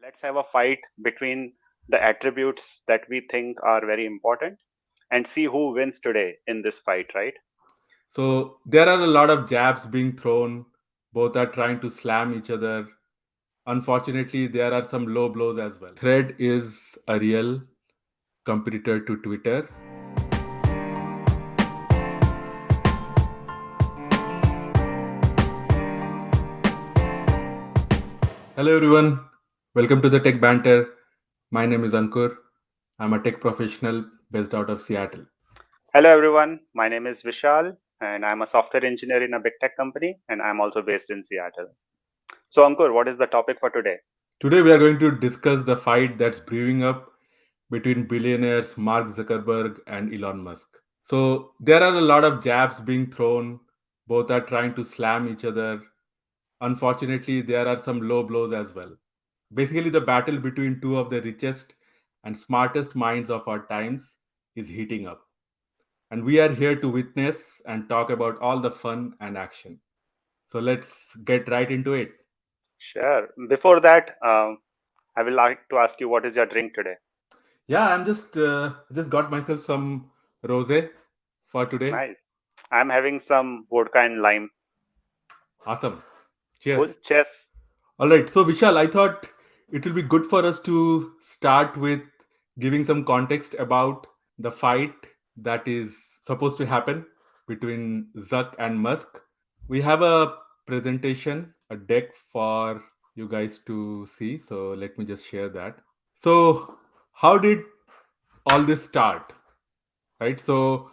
Let's have a fight between the attributes that we think are very important and see who wins today in this fight, right? So there are a lot of jabs being thrown. Both are trying to slam each other. Unfortunately, there are some low blows as well. Thread is a real competitor to Twitter. Hello, everyone. Welcome to the Tech Banter. My name is Ankur. I'm a tech professional based out of Seattle. Hello, everyone. My name is Vishal, and I'm a software engineer in a big tech company, and I'm also based in Seattle. So, Ankur, what is the topic for today? Today, we are going to discuss the fight that's brewing up between billionaires Mark Zuckerberg and Elon Musk. So, there are a lot of jabs being thrown. Both are trying to slam each other. Unfortunately, there are some low blows as well. Basically, the battle between two of the richest and smartest minds of our times is heating up. And we are here to witness and talk about all the fun and action. So let's get right into it. Sure. Before that, I would like to ask you what is your drink today? Yeah, I'm just got myself some rosé for today. Nice. I'm having some vodka and lime. Awesome. Cool. Cheers. Cheers. All right. So Vishal, I thought it will be good for us to start with giving some context about the fight that is supposed to happen between Zuck and Musk. We have a presentation, a deck for you guys to see. So let me just share that. So, how did all this start? Right. So,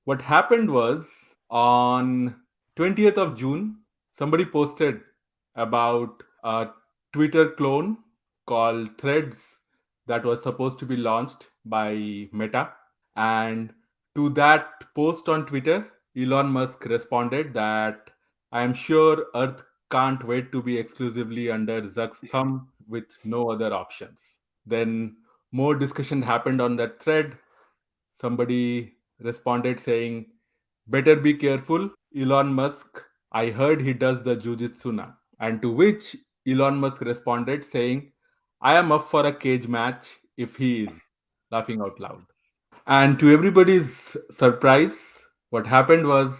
what happened was on 20th of June, somebody posted about a Twitter clone called Threads that was supposed to be launched by Meta. And to that post on Twitter, Elon Musk responded that I am sure Earth can't wait to be exclusively under Zuck's thumb with no other options. Then more discussion happened on that thread. Somebody responded saying, better be careful, Elon Musk. I heard he does the jujitsu now. And to which Elon Musk responded saying, I am up for a cage match if he is, laughing out loud. And to everybody's surprise, what happened was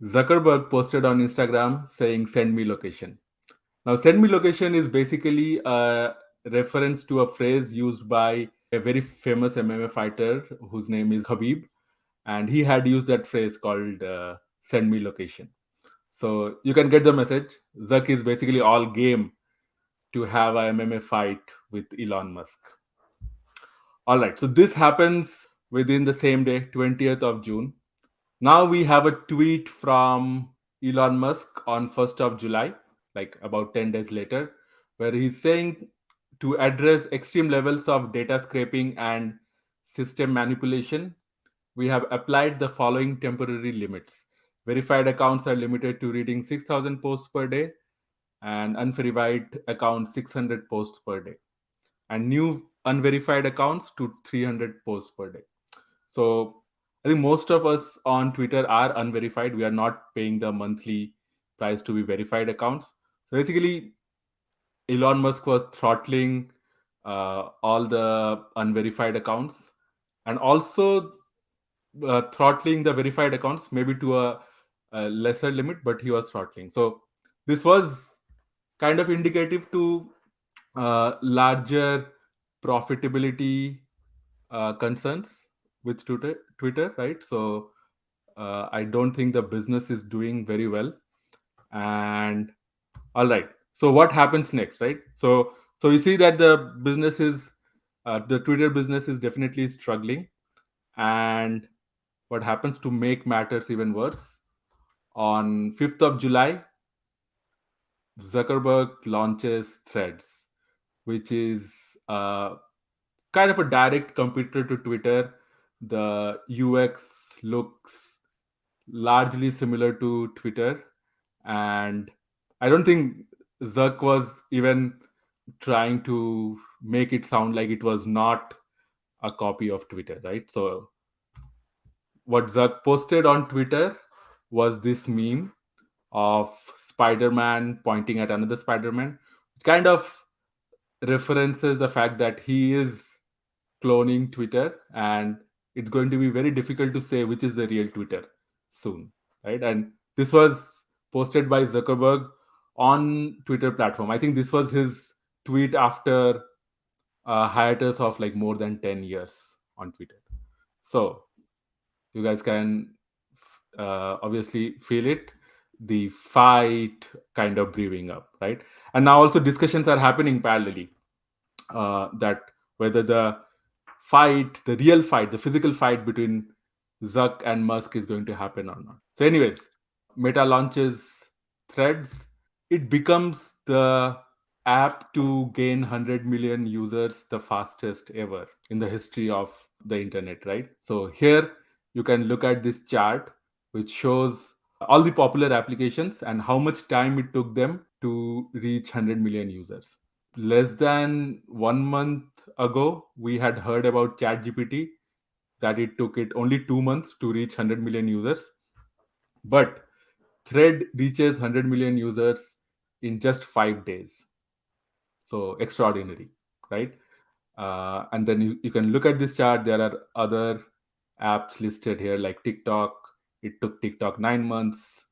Zuckerberg posted on Instagram saying, send me location. Now, send me location is basically a reference to a phrase used by a very famous MMA fighter whose name is Habib. And he had used that phrase called send me location. So you can get the message. Zuck is basically all game to have a MMA fight with Elon Musk. All right. So this happens within the same day, 20th of June. Now we have a tweet from Elon Musk on 1st of July, like about 10 days later, where he's saying to address extreme levels of data scraping and system manipulation, we have applied the following temporary limits. Verified accounts are limited to reading 6,000 posts per day, and unverified accounts 600 posts per day, and new unverified accounts to 300 posts per day. So I think most of us on Twitter are unverified. We are not paying the monthly price to be verified accounts. So basically, Elon Musk was throttling all the unverified accounts and also throttling the verified accounts, maybe to a lesser limit, but he was throttling. So this was kind of indicative to larger profitability concerns with Twitter, right? So I don't think the business is doing very well. And all right, so what happens next, right? So you see that the Twitter business is definitely struggling, and what happens to make matters even worse? On 5th of July, Zuckerberg launches Threads, which is kind of a direct competitor to Twitter. The UX looks largely similar to Twitter, and I don't think Zuck was even trying to make it sound like it was not a copy of Twitter, right? So what Zuck posted on Twitter was this meme of Spider-Man pointing at another Spider-Man. Kind of references the fact that he is cloning Twitter, and it's going to be very difficult to say which is the real Twitter soon, right? And this was posted by Zuckerberg on Twitter platform. I think this was his tweet after a hiatus of like more than 10 years on Twitter. So you guys can obviously feel it, the fight kind of brewing up, right? And now also discussions are happening parallelly, that whether the real fight, the physical fight between Zuck and Musk is going to happen or not. So, anyways, Meta launches Threads. It becomes the app to gain 100 million users the fastest ever in the history of the internet, right? So, here you can look at this chart, which shows all the popular applications and how much time it took them to reach 100 million users. Less than 1 month ago, we had heard about ChatGPT, that it took it only 2 months to reach 100 million users. But Thread reaches 100 million users in just 5 days. So extraordinary, right? And then you can look at this chart. There are other apps listed here like TikTok. It took TikTok 9 months.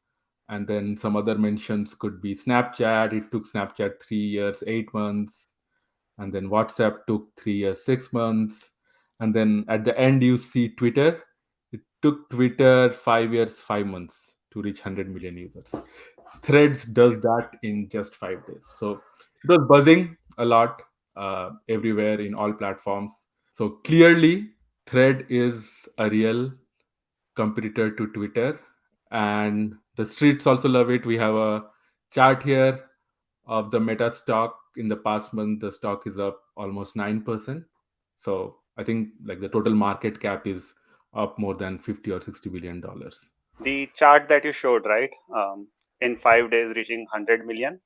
And then some other mentions could be Snapchat. It took Snapchat 3 years, 8 months. And then WhatsApp took 3 years, 6 months. And then at the end, you see Twitter. It took Twitter 5 years, 5 months to reach 100 million users. Threads does that in just 5 days. So it was buzzing a lot everywhere in all platforms. So clearly, Thread is a real competitor to Twitter, and the streets also love it. We have a chart here of the Meta stock. In the past month, the stock is up almost 9%. So I think like the total market cap is up more than 50 or 60 billion dollars. The chart that you showed, right? In 5 days, reaching 100 million.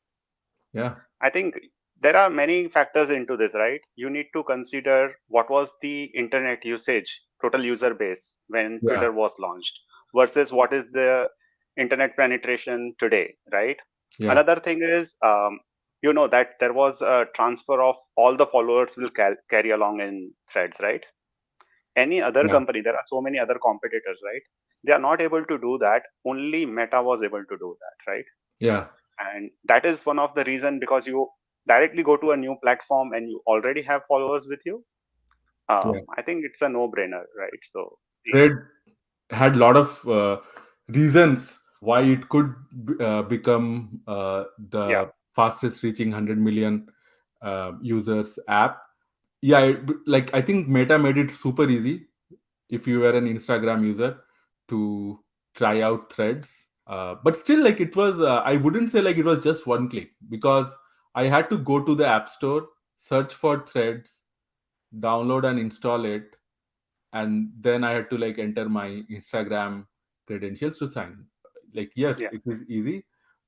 Yeah. I think there are many factors into this, right? You need to consider what was the internet usage, total user base when Yeah. Twitter was launched versus what is the internet penetration today, right? Yeah. Another thing is, that there was a transfer of all the followers will carry along in threads, right? Any other Yeah. company, there are so many other competitors, right? They are not able to do that. Only Meta was able to do that, right? Yeah. And that is one of the reason, because you directly go to a new platform and you already have followers with you. Yeah. I think it's a no brainer, right? So Thread had a lot of reasons why it could become yeah, the fastest reaching 100 million users app. Yeah, like I think Meta made it super easy if you were an Instagram user to try out Threads. But still, like it was, I wouldn't say like it was just one click, because I had to go to the App Store, search for Threads, download and install it, and then I had to like enter my Instagram credentials to sign. Like, yes, yeah. it is easy,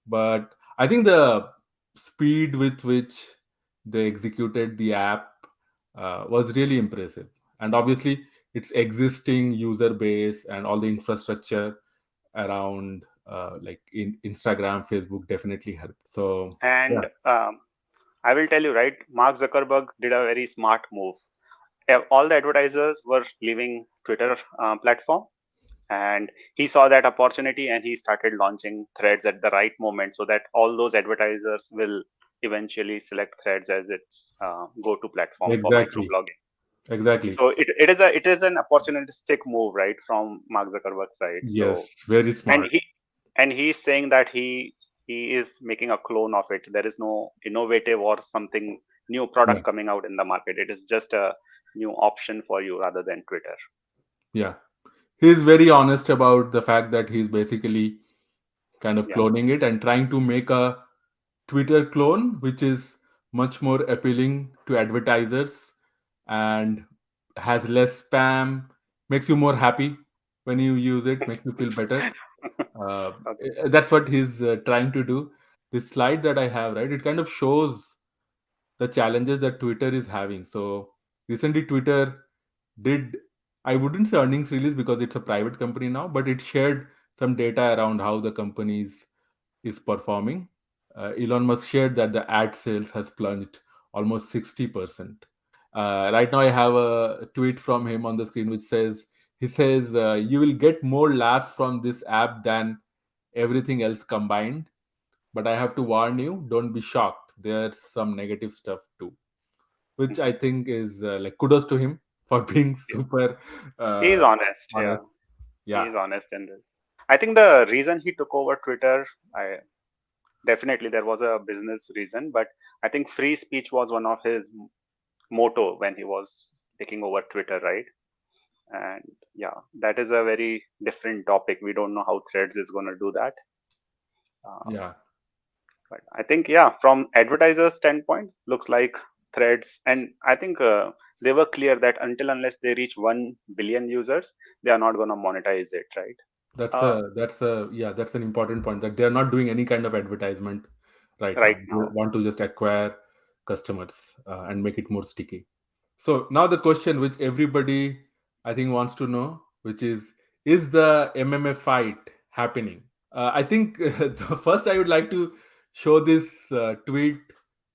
but I think the speed with which they executed the app was really impressive. And obviously, its existing user base and all the infrastructure around like in Instagram, Facebook definitely helped. So yeah, And I will tell you, right? Mark Zuckerberg did a very smart move. All the advertisers were leaving Twitter platform, and he saw that opportunity and he started launching threads at the right moment, so that all those advertisers will eventually select threads as its go-to platform for exactly, microblogging. exactly. So it is an opportunistic move, right, from Mark Zuckerberg's side. Yes, So very and smart. he's saying that he is making a clone of it. There is no innovative or something new Yeah. product coming out in the market. It is just a new option for you rather than Twitter. Yeah. He's very honest about the fact that he's basically kind of Yeah. cloning it and trying to make a Twitter clone, which is much more appealing to advertisers and has less spam, makes you more happy when you use it, makes you feel better. Uh, Okay. that's what he's trying to do. This slide that I have, right, it kind of shows the challenges that Twitter is having. So recently, Twitter did, I wouldn't say earnings release because it's a private company now, but it shared some data around how the companies is performing. Elon Musk shared that the ad sales has plunged almost 60%. Right now, I have a tweet from him on the screen which says, he says, you will get more laughs from this app than everything else combined. But I have to warn you, don't be shocked. There's some negative stuff too, which I think is like kudos to him for being super He's uh, honest. Yeah, honest. Yeah, he's honest in this. I think the reason he took over Twitter, I definitely there was a business reason, but I think free speech was one of his motto when he was taking over Twitter, right? And yeah, that is a very different topic. We don't know how Threads is going to do that. Um, yeah, but I think, yeah, from advertiser standpoint, looks like Threads, and I think they were clear that until unless they reach 1 billion users, they are not going to monetize it, right? Uh, that's an important point, that they're not doing any kind of advertisement right now. right They now. want to just acquire customers and make it more sticky. So now the question which everybody I think wants to know, which is the MMA fight happening? I think the first I would like to show this tweet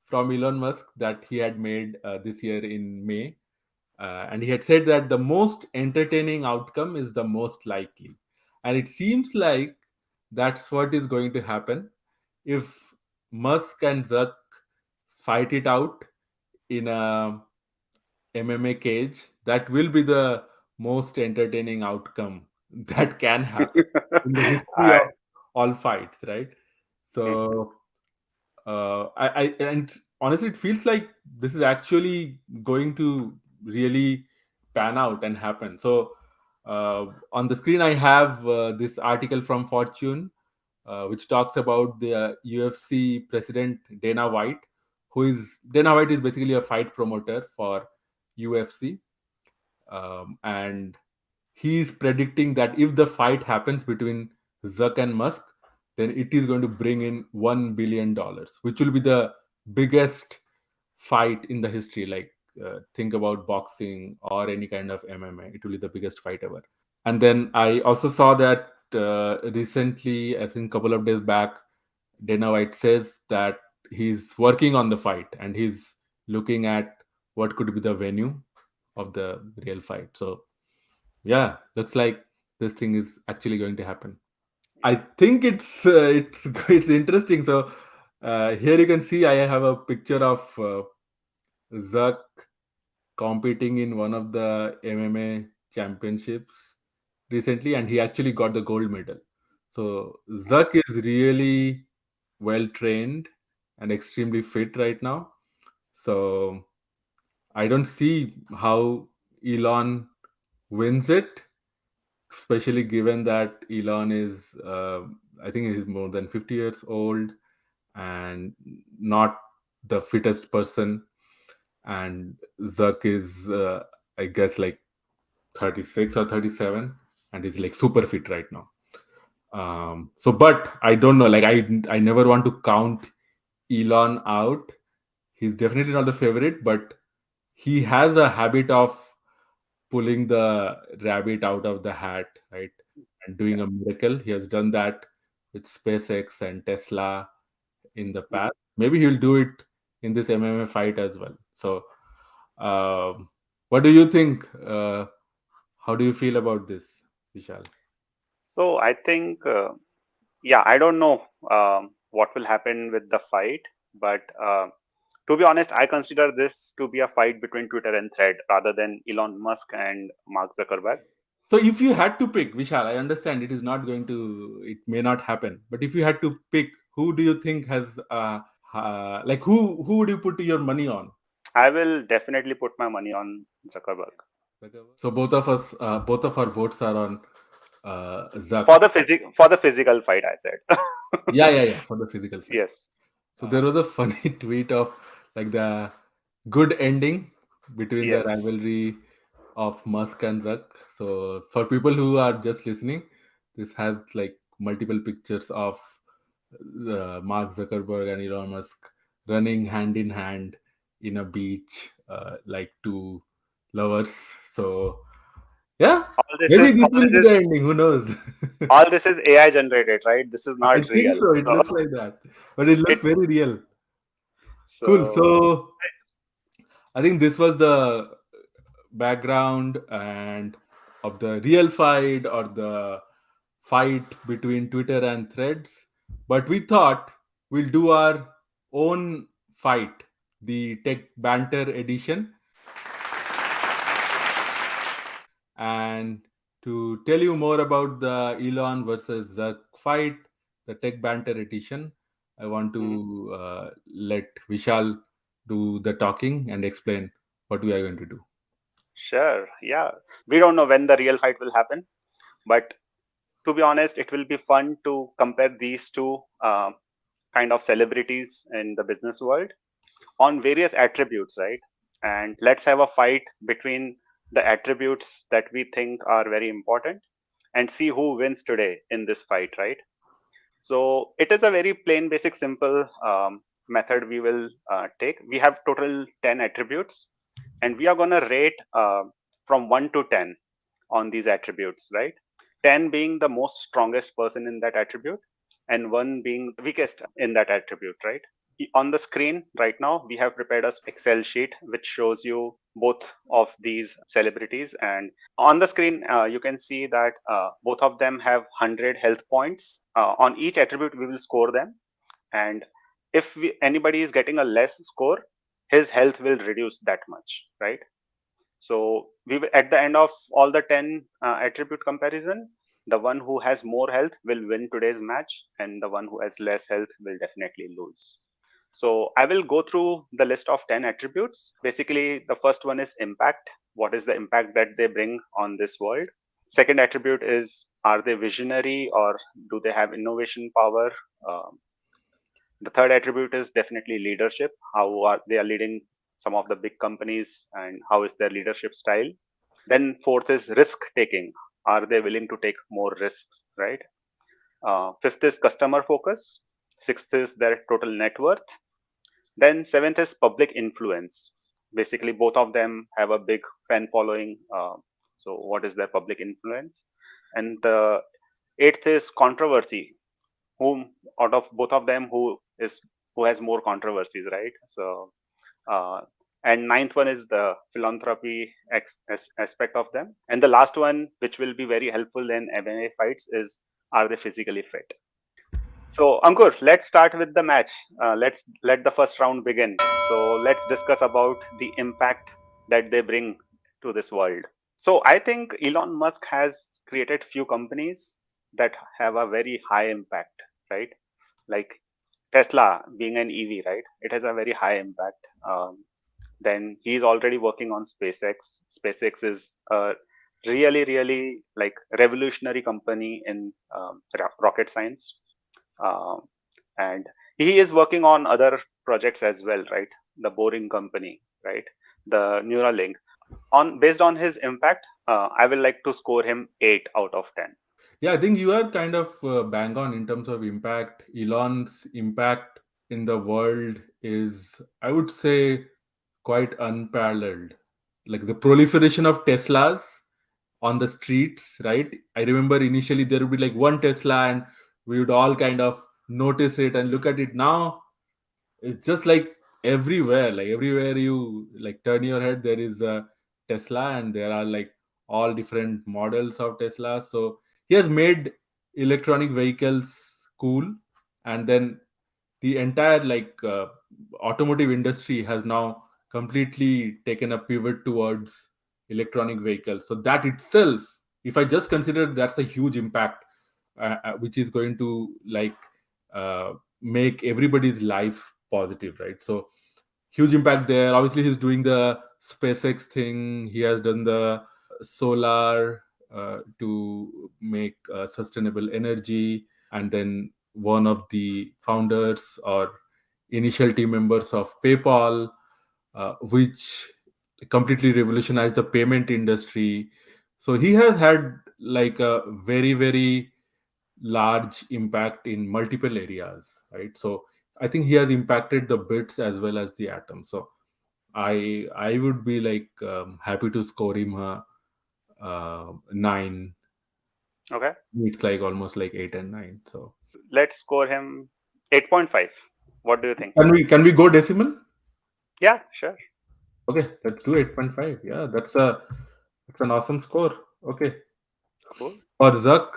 from Elon Musk that he had made this year in May. And he had said that the most entertaining outcome is the most likely. And it seems like that's what is going to happen if Musk and Zuck fight it out in a MMA cage. That will be the most entertaining outcome that can happen in the history I, of all fights, right? So I and honestly, it feels like this is actually going to really pan out and happen. So on the screen, I have this article from Fortune, which talks about the UFC president Dana White, Dana White is basically a fight promoter for UFC, and he's predicting that if the fight happens between Zuck and Musk, then it is going to bring in $1 billion, which will be the biggest fight in the history. Like, think about boxing or any kind of MMA, it will be the biggest fight ever. And then I also saw that recently, I think a couple of days back, Dana White says that he's working on the fight and he's looking at what could be the venue of the real fight. So yeah, looks like this thing is actually going to happen. I think it's it's interesting. So here you can see I have a picture of Zuck competing in one of the MMA championships recently, and he actually got the gold medal. So Zuck is really well trained and extremely fit right now. So I don't see how Elon wins it, especially given that Elon is, I think he's more than 50 years old and not the fittest person. And Zuck is, I guess, like 36 or 37, and he's like super fit right now. So, but I don't know, like, I never want to count Elon out. He's definitely not the favorite, but he has a habit of pulling the rabbit out of the hat, right? And doing yeah. a miracle. He has done that with SpaceX and Tesla in the Mhm. past. Maybe he'll do it in this MMA fight as well. So, what do you think? How do you feel about this, Vishal? So I think, yeah, I don't know what will happen with the fight, but to be honest, I consider this to be a fight between Twitter and Thread rather than Elon Musk and Mark Zuckerberg. So, if you had to pick, Vishal, I understand it is not going to, it may not happen, but if you had to pick, who do you think has, like, who would you put your money on? I will definitely put my money on Zuckerberg So both of our votes are on Zuck. for the physical fight. I said, Yeah, for the physical fight. yes. So there was a funny tweet of like the good ending between the Yes. rivalry of Musk and Zuck. So for people who are just listening, this has like multiple pictures of Mark Zuckerberg and Elon Musk running hand in hand in a beach, like two lovers. So yeah, All this maybe is this all will be this the is ending. Who knows? all this is AI generated, right? This is I not think real. so. It So looks like that, but it looks it very real. Cool. so So I think this was the background and of the real fight or the fight between Twitter and Threads. But we thought we'll do our own fight, the Tech Banter Edition. And to tell you more about the Elon versus Zuck fight, the Tech Banter Edition, I want Mhm. to let Vishal do the talking and explain what we are going to do. Sure. Yeah. We don't know when the real fight will happen, but to be honest, it will be fun to compare these two kind of celebrities in the business world on various attributes, right? And let's have a fight between the attributes that we think are very important and see who wins today in this fight, right? So it is a very plain, basic, simple method we will take. We have total 10 attributes, and we are going to rate from 1 to 10 on these attributes, right? 10 being the most strongest person in that attribute, and 1 being the weakest in that attribute, right? On the screen right now, we have prepared a Excel sheet which shows you both of these celebrities. And on the screen, you can see that both of them have 100 health points. On each attribute, we will score them. And if anybody is getting a less score, his health will reduce that much, right? So we will, at the end of all the 10 attribute comparison, the one who has more health will win today's match, and the one who has less health will definitely lose. So I will go through the list of 10 attributes. Basically, the first one is impact. What is the impact that they bring on this world? Second attribute is, are they visionary or do they have innovation power? Um, the third attribute is definitely leadership. How are they are leading some of the big companies, and how is their leadership style? Then fourth is risk taking. Are they willing to take more risks, right? Fifth is customer focus. Sixth is their total net worth. Then seventh is public influence. Basically, both of them have a big fan following. So, what is their public influence? And the eighth is controversy. Whom out of both of them, who has more controversies, right? So, uh, and ninth one is the philanthropy aspect of them. And the last one, which will be very helpful in MMA fights, is, are they physically fit? So, Ankur, let's start with the match. Let's let the first round begin. So, let's discuss about the impact that they bring to this world. So, I think Elon Musk has created few companies that have a very high impact, right? Like Tesla being an EV, right? It has a very high impact. Then he's already working on SpaceX. SpaceX is a really, really like revolutionary company in rocket science. Um, and he is working on other projects as well, right? The Boring Company, right? The Neuralink. On based on his impact, I will like to score him 8 out of 10. Yeah, I think you are kind of bang on in terms of impact. Elon's impact in the world is, I would say, quite unparalleled. Like the proliferation of Teslas on the streets, right? I remember initially there would be like one Tesla and we would all kind of notice it and look at it. Now it's just like everywhere you like turn your head, there is a Tesla, and there are like all different models of Tesla. So he has made electronic vehicles cool, and then the entire automotive industry has now completely taken a pivot towards electronic vehicles. So that itself, if I just consider, that's a huge impact, which is going to make everybody's life positive, right? So huge impact there. Obviously he's doing the SpaceX thing. He has done the solar to make sustainable energy, and then one of the founders or initial team members of PayPal, which completely revolutionized the payment industry. So he has had like a very, very large impact in multiple areas, right? So I think he has impacted the bits as well as the atom. So I would be happy to score him a 9. Okay, It's like almost like 8 and 9. So let's score him 8.5. What do you think? can we go decimal? Yeah, sure. Okay, let's do 8.5. Yeah, that's an awesome score. Okay. Cool. For Zuck,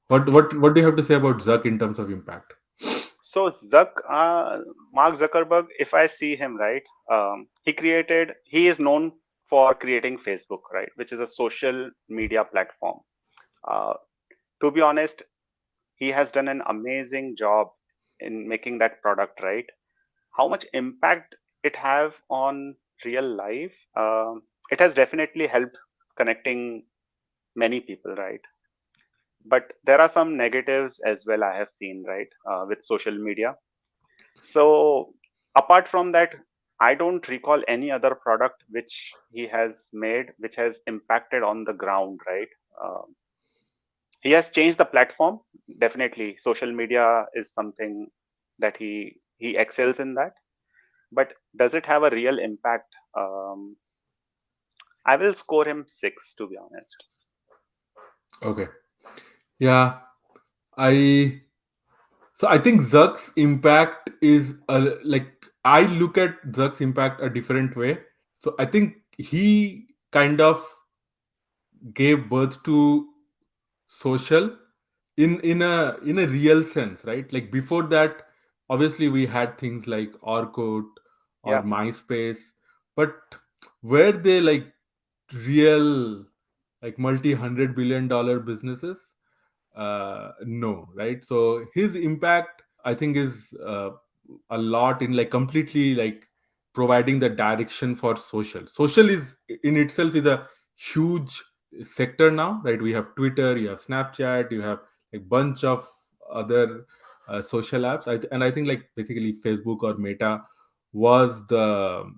what do you have to say about Zuck in terms of impact? So Mark Zuckerberg, if I see him right, he is known for creating Facebook, right, which is a social media platform. Uh, to be honest, he has done an amazing job in making that product, right? How much impact it have on real life? It has definitely helped connecting many people, right? But there are some negatives as well I have seen, right, with social media. So apart from that, I don't recall any other product which he has made which has impacted on the ground, right? He has changed the platform. Definitely, social media is something that he excels in that. But does it have a real impact? I will score him 6, to be honest. Okay. Yeah, I so I think Zuck's impact is like I look at Zuck's impact a different way. So I think he kind of gave birth to social in a real sense, right? Like before that, obviously we had things like Orkut or Yeah. MySpace, but were they like real, like multi-$100 billion businesses? No, right? So his impact, I think, is a lot in like completely like providing the direction for social is in itself is a huge sector now, right? We have Twitter, you have Snapchat, you have like bunch of other social apps. And I think like basically Facebook or Meta was the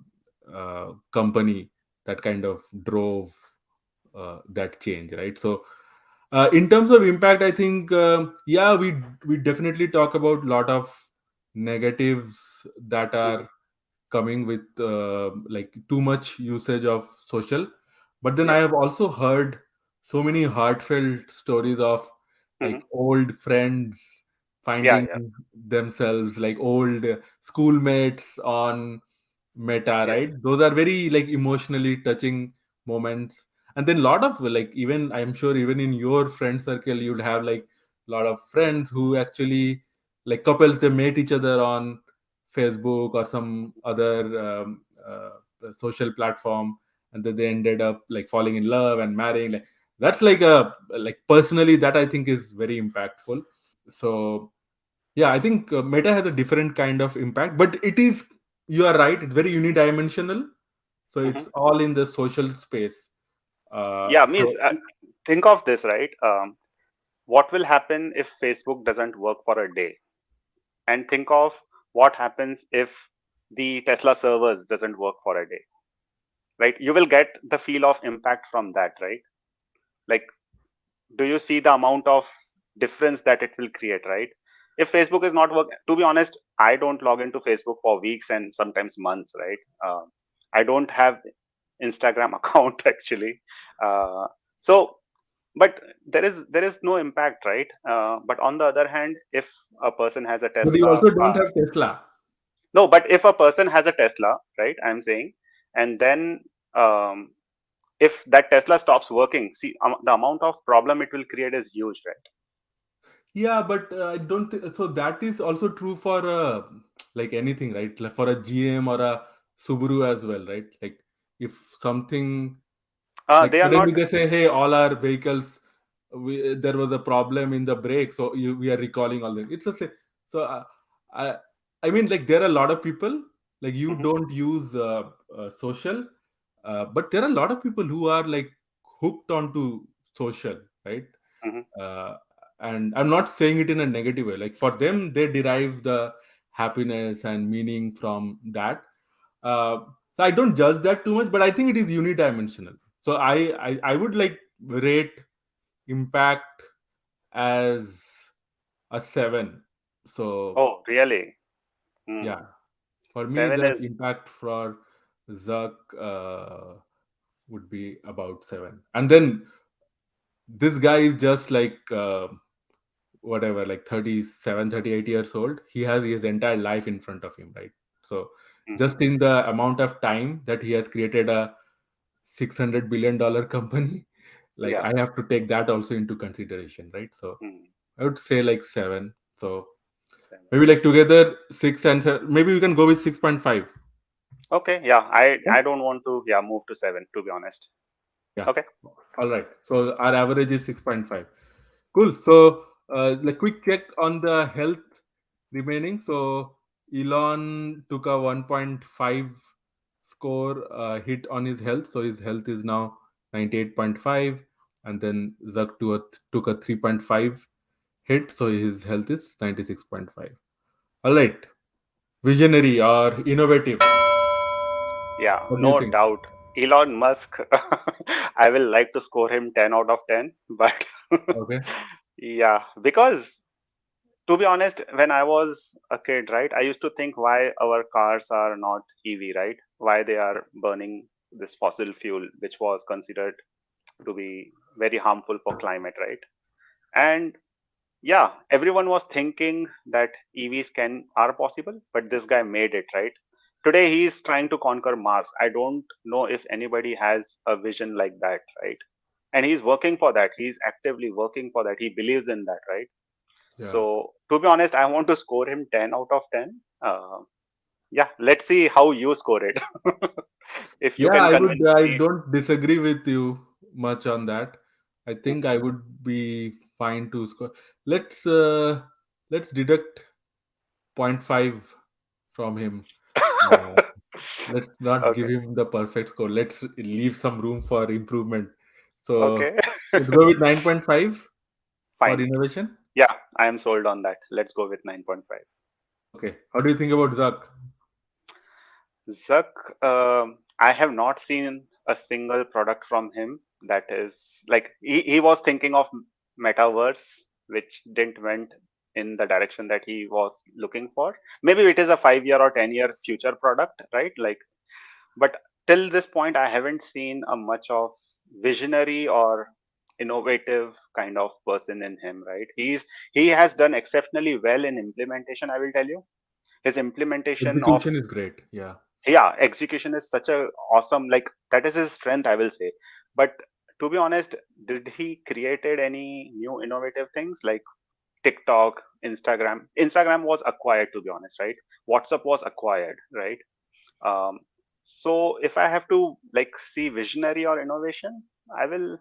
company that kind of drove that change, right? So in terms of impact, I think yeah, we definitely talk about a lot of negatives that Hmm. are coming with like too much usage of social. But then I Yeah. have also heard so many heartfelt stories of Hmm. like old friends Yeah. finding Yeah. themselves, like old schoolmates on Meta, right? Yes. Those are very like emotionally touching moments. And then a lot of like, even I'm sure even in your friend circle you'll have like a lot of friends who actually, like couples, they met each other on Facebook or some other social platform, and then they ended up like falling in love and marrying. Like that's like a, like personally that I think is very impactful. So yeah, I think Meta has a different kind of impact, but it is, you are right, it's very unidimensional. So Hmm. it's all in the social space. Yeah. Means So think of this, right? What will happen if Facebook doesn't work for a day? And think of what happens if the Tesla servers doesn't work for a day, right? You will get the feel of impact from that, right? Like, do you see the amount of difference that it will create, right? If Facebook is not working, to be honest, I don't log into Facebook for weeks and sometimes months, right? I don't have Instagram account actually. uh, so but there is no impact, right? But on the other hand, if a person has a but you Tesla also don't car, have Tesla. no, but if a person has a Tesla, right, I'm saying, and then um, if that Tesla stops working, see, the amount of problem it will create is huge, right? Yeah, but I don't think so. That is also true for like anything, right? Like for a GM or a Subaru as well, right? Like if something, like They are suddenly not. they say, hey, all our vehicles, there was a problem in the brake, so we are recalling all them. It's a so I I mean, like there are a lot of people, like you Mhm, don't use social, but there are a lot of people who are like hooked onto social, right? mhm. uh, and I'm not saying it in a negative way. Like for them, they derive the happiness and meaning from that. So I don't judge that too much, but I think it is unidimensional. So I would like rate impact as a 7. So Oh, really? yeah, Hmm. for me Seven the is. impact for Zuck would be about 7. And then this guy is just like whatever, like 37, 38 years old. He has his entire life in front of him, right? So Hmm. just in the amount of time that he has created a $600 billion company. Like, Yeah. I have to take that also into consideration, right? So Hmm. I would say like 7. So Seven. maybe like together 6 and 7. Maybe we can go with 6.5. Okay. Yeah. Yeah. I don't want to, yeah, move to 7, to be honest. Yeah. Okay. All right. So our average is 6.5. Cool. So, like quick check on the health remaining. So Elon took a 1.5 score hit on his health. So his health is now 98.5, and then Zuck took a 3.5 hit. So his health is 96.5. All right. Visionary or innovative. Yeah, What do you no think? doubt. Elon Musk, I will like to score him 10 out of 10, but Okay. yeah, because to be honest, when I was a kid, right, I used to think why our cars are not EV, right? Why they are burning this fossil fuel, which was considered to be very harmful for climate, right? And yeah, everyone was thinking that EVs can are possible, but this guy made it, right? Today he's trying to conquer Mars. I don't know if anybody has a vision like that, right? And he's working for that. He's actively working for that. He believes in that, right? Yeah. So to be honest, I want to score him 10 out of 10. Yeah, let's see how you score it. If you Yeah, can I would. convince I me. don't disagree with you much on that. I think Mhm. I would be fine to score. Let's deduct zero point 0.5 from him. Uh, let's not give Okay, him the perfect score. Let's leave some room for improvement. So okay. let's go with 9.5 for Fine. innovation. Yeah, I am sold on that. Let's go with 9.5. Okay. How do you think about Zuck? Zuck, I have not seen a single product from him that is like he was thinking of metaverse, which didn't went in the direction that he was looking for. Maybe it is a 5 year or 10 year future product, right? Like, but till this point, I haven't seen a much of visionary or innovative kind of person in him, right? He has done exceptionally well in implementation. I will tell you his implementation of, Execution is great. Yeah. yeah, execution is such a awesome, like that is his strength, I will say. But to be honest, did he created any new innovative things like TikTok, Instagram was acquired, to be honest, right? WhatsApp was acquired, right? um, so if I have to like see visionary or innovation, I will,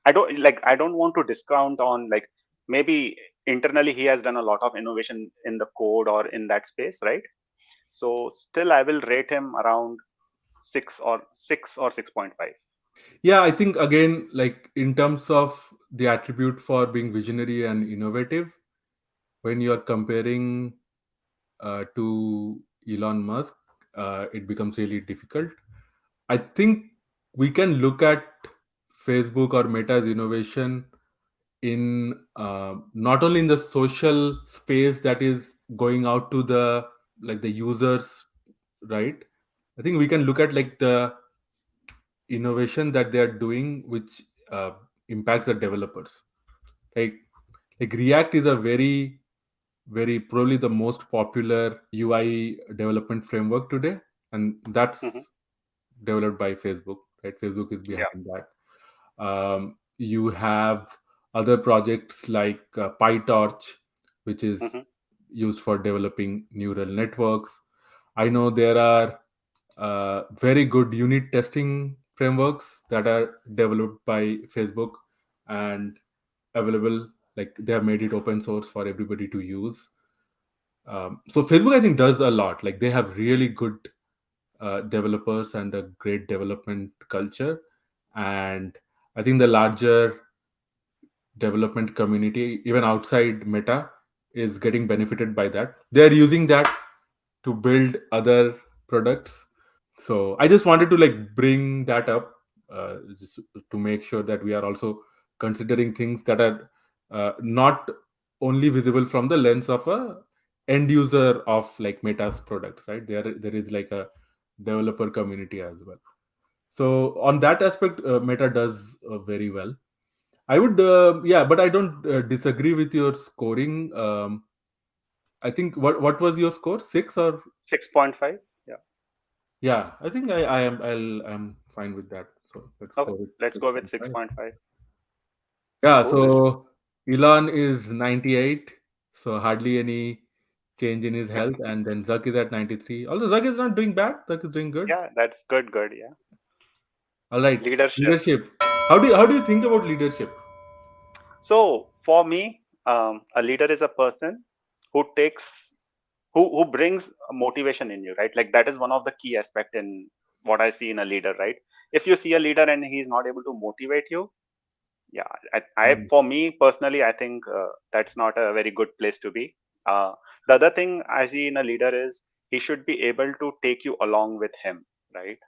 I don't want to discount on like maybe internally he has done a lot of innovation in the code or in that space, right? So still I will rate him around 6 or 6.5. Yeah, I think again, like in terms of the attribute for being visionary and innovative, when you're comparing to Elon Musk, it becomes really difficult. I think we can look at Facebook or Meta's innovation in not only in the social space that is going out to the like the users, right? I think we can look at like the innovation that they are doing, which uh, impacts the developers. Like like React is a very probably the most popular UI development framework today, and Hmm. that's developed by Facebook. Right, Facebook is Yeah. behind that. You have other projects like PyTorch, which is Hmm. used for developing neural networks. I know there are very good unit testing frameworks that are developed by Facebook and available. Like they have made it open source for everybody to use. So Facebook, I think, does a lot. Like they have really good developers and a great development culture, and I think the larger development community, even outside Meta, is getting benefited by that. They are using that to build other products. So I just wanted to like bring that up, just to make sure that we are also considering things that are not only visible from the lens of a end user of like Meta's products, right? There is like a developer community as well. So on that aspect, Meta does very well. I would, yeah, but I don't disagree with your scoring. I think what was your score? 6 or 6.5. Yeah. Yeah, I think I'm fine with that. So let's Okay, go with let's go with 6.5. 6.5. Yeah, Cool. so Elon is 98, so hardly any change in his health, and then Zuck is at 93. Although Zuck is not doing bad, Zuck is doing good. Yeah, that's good. Good. Yeah. All right, Leadership. leadership. How do you think about leadership? So for me, a leader is a person who takes who brings motivation in you, right? Like that is one of the key aspect in what I see in a leader, right? If you see a leader and he's not able to motivate you, yeah, I Mm, for me personally, I think that's not a very good place to be. Uh, the other thing I see in a leader is he should be able to take you along with him, right?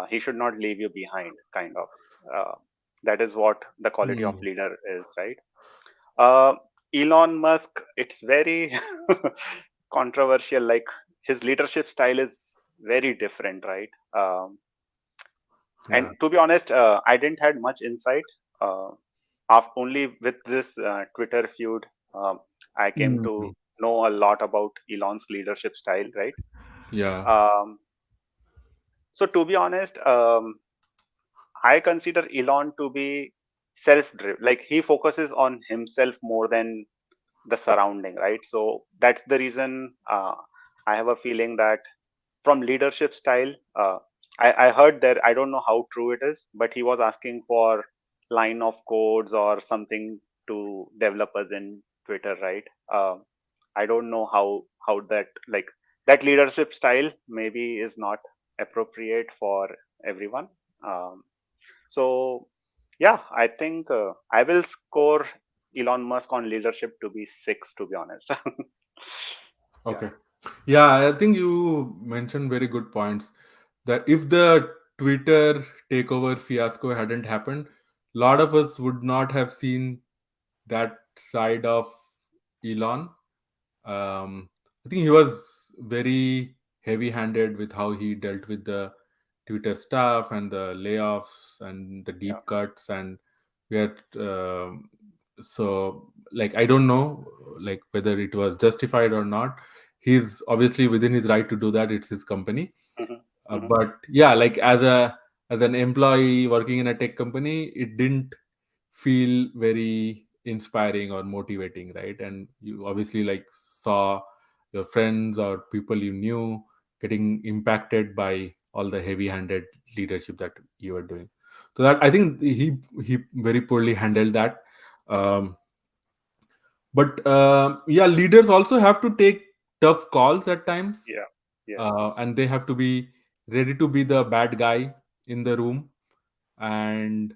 He should not leave you behind, kind of. Uh, that is what the quality of mm, leader is, right? Uh, Elon Musk, it's very controversial. Like his leadership style is very different, right? And yeah. to be honest, I didn't had much insight. Only with this Twitter feud, I came Mm, to know a lot about Elon's leadership style, right? yeah. Um, so to be honest, I consider Elon to be self-driven. Like he focuses on himself more than the surrounding, right? So that's the reason I have a feeling that from leadership style, I heard that, I don't know how true it is, but he was asking for line of codes or something to developers in Twitter, right? I don't know how that, like, that leadership style maybe is not appropriate for everyone. Um, so yeah, I think I will score Elon Musk on leadership to be 6, to be honest. Yeah. Okay. Yeah, I think you mentioned very good points. That if the Twitter takeover fiasco hadn't happened, a lot of us would not have seen that side of Elon. I think he was very heavy-handed with how he dealt with the Twitter staff and the layoffs and the Yeah. deep cuts, and we had so like I don't know like whether it was justified or not. He's obviously within his right to do that. It's his company, Hmm. Hmm. but yeah, like as an employee working in a tech company, it didn't feel very inspiring or motivating, right? And you obviously like saw your friends or people you knew getting impacted by all the heavy-handed leadership that you were doing. So that I think he very poorly handled that. um, but yeah, leaders also have to take tough calls at times, Yeah. Yes. and they have to be ready to be the bad guy in the room. And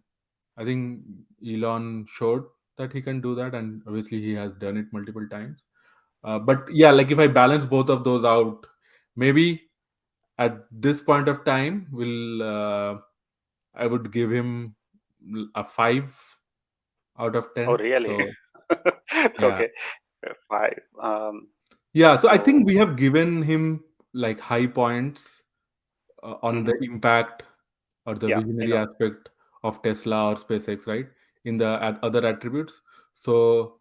I think Elon showed that he can do that, and obviously he has done it multiple times. But yeah, like if I balance both of those out, maybe at this point of time, will I would give him a 5 out of 10. Oh, really? So yeah, Okay. 5. yeah. So I think So. we have given him like high points on the Hmm. impact or the Yeah, visionary aspect of Tesla or SpaceX, right? In the other attributes. So,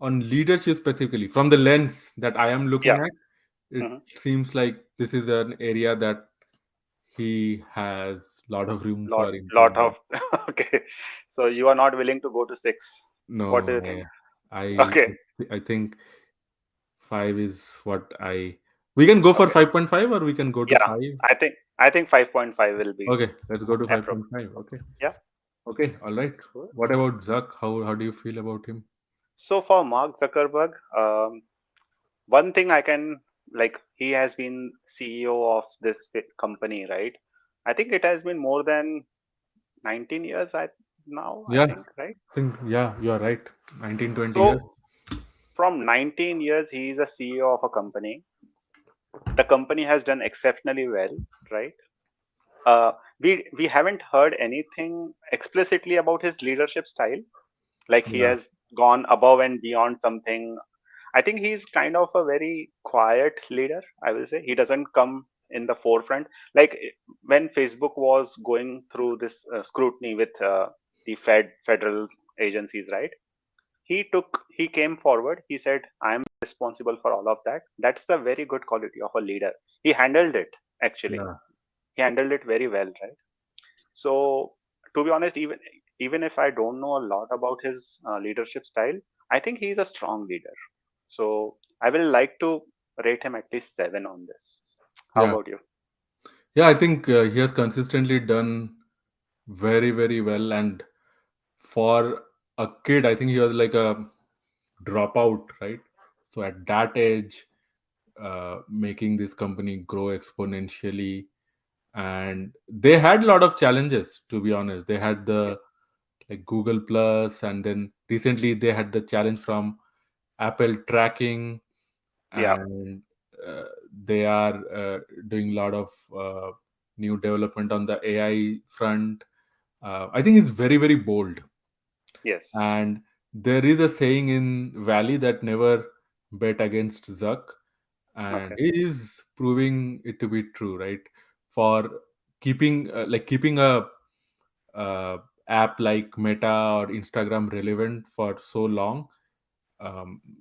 on leadership specifically, from the lens that I am looking yeah. at, it Hmm. seems like this is an area that he has a lot of room Lot, for lot of. improvement. Okay. So you are not willing to go to 6. What do No, you think? I, Okay. I think 5 is what I. We can go for Okay. 5.5 or we can go to Yeah. 5. I think 5.5 will be Okay, let's go to appropriate. 5.5. Okay. Yeah. Okay, all right. Cool. What about Zuck? How do you feel about him? So for Mark Zuckerberg, one thing I can, like, he has been CEO of this company, right? I think it has been more than 19 years now, I Yeah, think, right? I think yeah, you are right. 19-20 years. So from 19 years, he is a CEO of a company. The company has done exceptionally well, right? Uh, we haven't heard anything explicitly about his leadership style. Like he Yeah, has gone above and beyond something. I think he's kind of a very quiet leader, I will say. He doesn't come in the forefront. Like when Facebook was going through this scrutiny with the federal agencies, right? He came forward. He said, "I am responsible for all of that." That's the very good quality of a leader. He handled it actually. yeah, he handled it very well, right? So to be honest, even if I don't know a lot about his leadership style, I think he's a strong leader. So I will like to rate him at least 7 on this. How Yeah, about you? yeah. I think he has consistently done very, very well, and for a kid, I think he was like a dropout, right? So at that age, making this company grow exponentially, and they had a lot of challenges. To be honest, they had the Yes. like Google Plus, and then recently they had the challenge from Apple tracking, Yeah. and they are doing a lot of new development on the AI front. I think it's very, very bold. Yes. And there is a saying in Valley that never bet against Zuck, and Okay. he is proving it to be true, right? For keeping a uh, app like Meta or Instagram relevant for so long.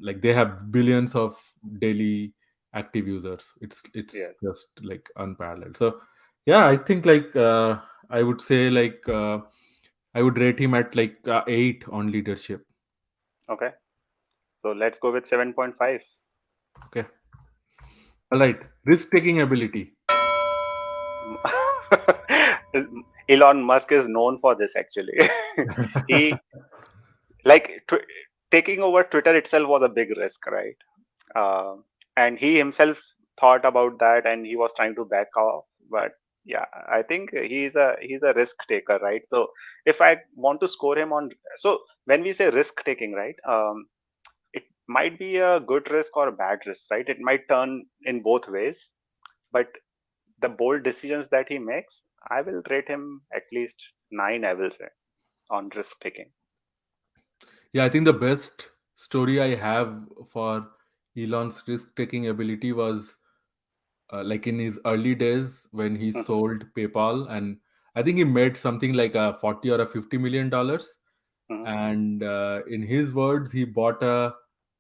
Like they have billions of daily active users. It's Yes. just like unparalleled. So yeah, I think like I would say like I would rate him at like 8 on leadership. Okay. So let's go with 7.5. Okay. All right. Risk taking ability. Elon Musk is known for this actually. He like taking over Twitter itself was a big risk, right? And he himself thought about that, and he was trying to back off. But yeah, I think he's a risk taker, right? So if I want to score him on, so when we say risk taking, right? It might be a good risk or a bad risk, right? It might turn in both ways, but the bold decisions that he makes, I will rate him at least 9, I will say, on risk taking. Yeah, I think the best story I have for Elon's risk taking ability was like in his early days when he Hmm. sold PayPal, and I think he made something like a 40 or a $50 million. Hmm. And in his words, he bought a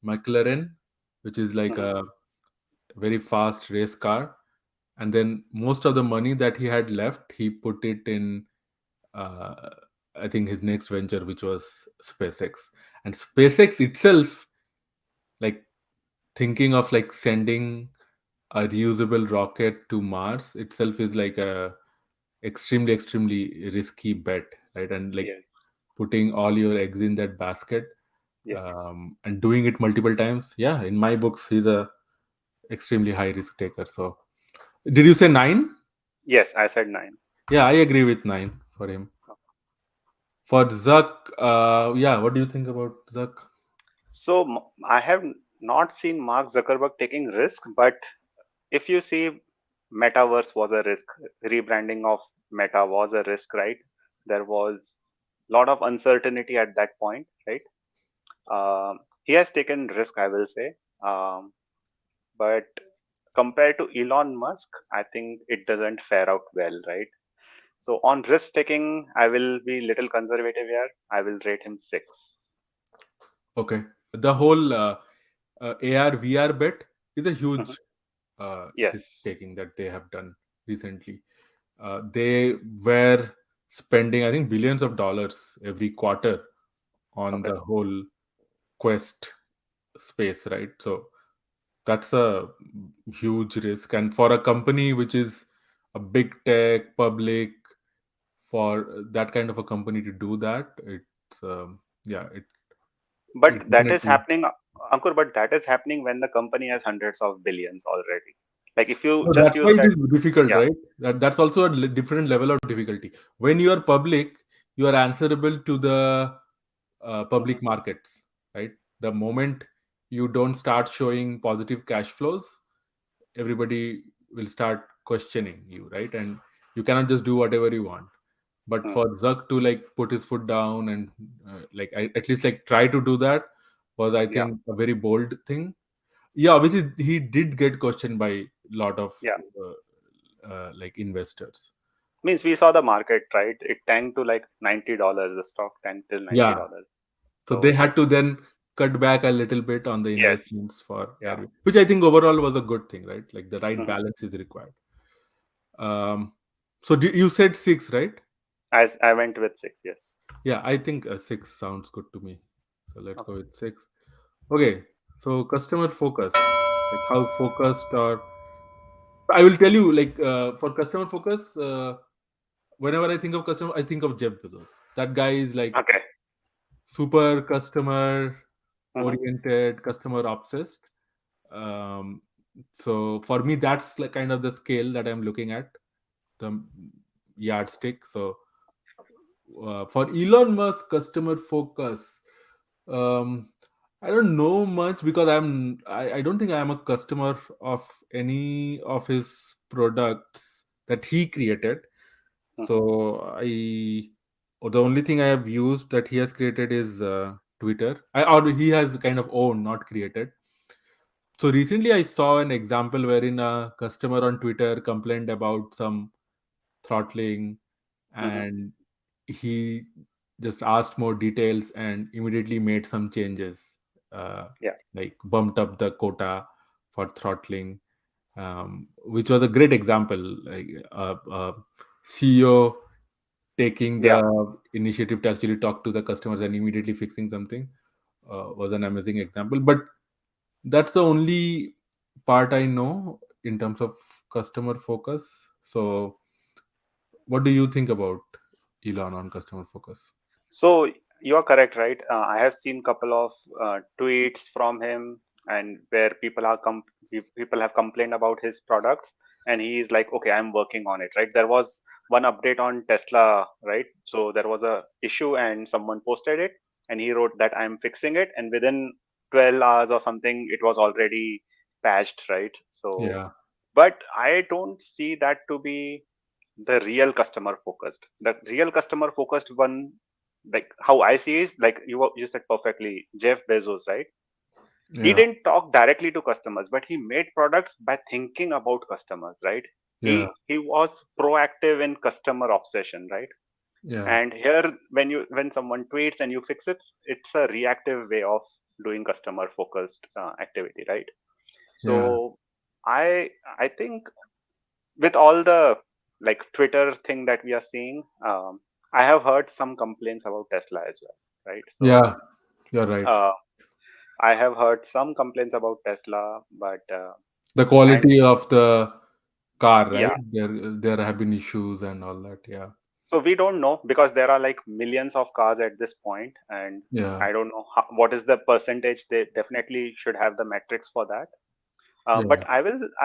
McLaren, which is like Hmm. a very fast race car, and then most of the money that he had left, he put it in uh, I think his next venture, which was SpaceX. And SpaceX itself, like thinking of like sending a reusable rocket to Mars itself is like a extremely risky bet, right? And like Yes. putting all your eggs in that basket, Yes. and doing it multiple times. Yeah, in my books, he's a extremely high risk taker. So, did you say 9? Yes, I said 9. Yeah, I agree with 9 for him. For Zuck, yeah, what do you think about Zuck? So I have not seen Mark Zuckerberg taking risk, but if you see, metaverse was a risk. Rebranding of Meta was a risk, right? There was a lot of uncertainty at that point, right? He has taken risk, I will say. But compared to Elon Musk, I think it doesn't fare out well, right? So on risk taking, I will be little conservative here. I will rate him 6. Okay, the whole AR VR bet is a Mhm. huge risk Yes. taking that they have done recently. They were spending, I think, billions of dollars every quarter on Okay. the whole Quest space, right? So that's a huge risk, and for a company which is a big tech public, for that kind of a company to do that, it's yeah, it But that is definitely. happening, Ankur, but that is happening when the company has hundreds of billions already. Like if you No, just that's why use it that, is difficult, yeah. right? That's also a different level of difficulty. When you are public, you are answerable to the Mhm. public markets, right? The moment you don't start showing positive cash flows, everybody will start questioning you, right? And you cannot just do whatever you want. But Mm. for Zuck to like put his foot down and at least like try to do that was, I Yeah. think, a very bold thing. Yeah, obviously he did get questioned by a lot of Yeah. like investors. Means we saw the market, right? It tanked to like $90. The stock tanked till Yeah, $90. so they So had to then cut back a little bit on the yes. investments for Yeah. which I think overall was a good thing, right? Like the right Mhm. balance is required. um So you said six, right? As I went with six, yes. Yeah, I think six sounds good to me. So let's Okay. go with six. Okay, so customer focus, like how focused or I will tell you, like for customer focus, whenever I think of customer, I think of Jeff Bezos. That guy is like Okay. super customer Hmm. oriented, customer obsessed. Um, so for me, that's like kind of the scale that I'm looking at, the yardstick. So for Elon Musk, customer focus. Um, I don't know much because I don't think I am a customer of any of his products that he created. Hmm. So the only thing I have used that he has created is Twitter. Or he has kind of owned, not created. So recently I saw an example wherein a customer on Twitter complained about some throttling, Hmm. and he just asked more details and immediately made some changes, uh, Yeah. like bumped up the quota for throttling, which was a great example, like CEO taking Yeah. the initiative to actually talk to the customers and immediately fixing something, was an amazing example. But that's the only part I know in terms of customer focus. So what do you think about Elon on customer focus? So you are correct, right? I have seen couple of tweets from him, and where people have complained about his products, and he is like, okay, I'm working on it, right? There was one update on Tesla, right? So there was a issue, and someone posted it, and he wrote that I'm fixing it, and within 12 hours or something, it was already patched, right? So, Yeah, but I don't see that to be the real customer focused. The real customer focused one, like how I see is like you said perfectly, Jeff Bezos, right? He yeah, didn't talk directly to customers, but he made products by thinking about customers, right? yeah, He was proactive in customer obsession, right? yeah, And here when someone tweets and you fix it, it's a reactive way of doing customer focused activity, right? yeah, So I I think with all the like Twitter thing that we are seeing, I have heard some complaints about Tesla as well, right? So yeah. You're right. uh, I have heard some complaints about Tesla, but The and quality of the car, right? yeah, There have been issues and all that. Yeah, so we don't know because there are like millions of cars at this point, and yeah, I don't know what is the percentage. They definitely should have the metrics for that. But yeah, I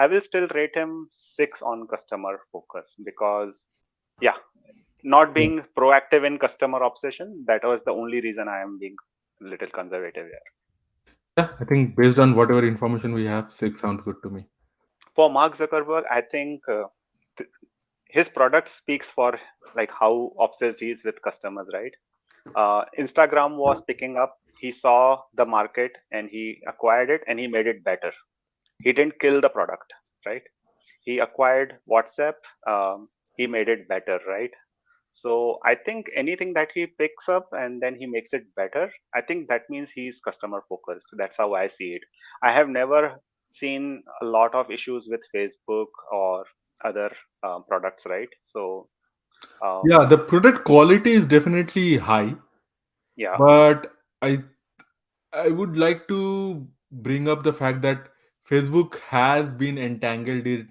will still rate him six on customer focus because yeah, not yeah. being proactive in customer obsession, that was the only reason I am being a little conservative here. Yeah, I think based on whatever information we have, six sounds good to me. For Mark Zuckerberg, I think th- his product speaks for like how obsessed he is with customers, right? Instagram was picking up, he saw the market and he acquired it and he made it better. He didn't kill the product, right? He acquired WhatsApp, he made it better, right? So I think anything that he picks up and then he makes it better, I think that means he's customer focused. That's how I see it. I have never seen a lot of issues with Facebook or other products, right? So Yeah, um, the product quality is definitely high, yeah, but I I would like to bring up the fact that Facebook has been entangled in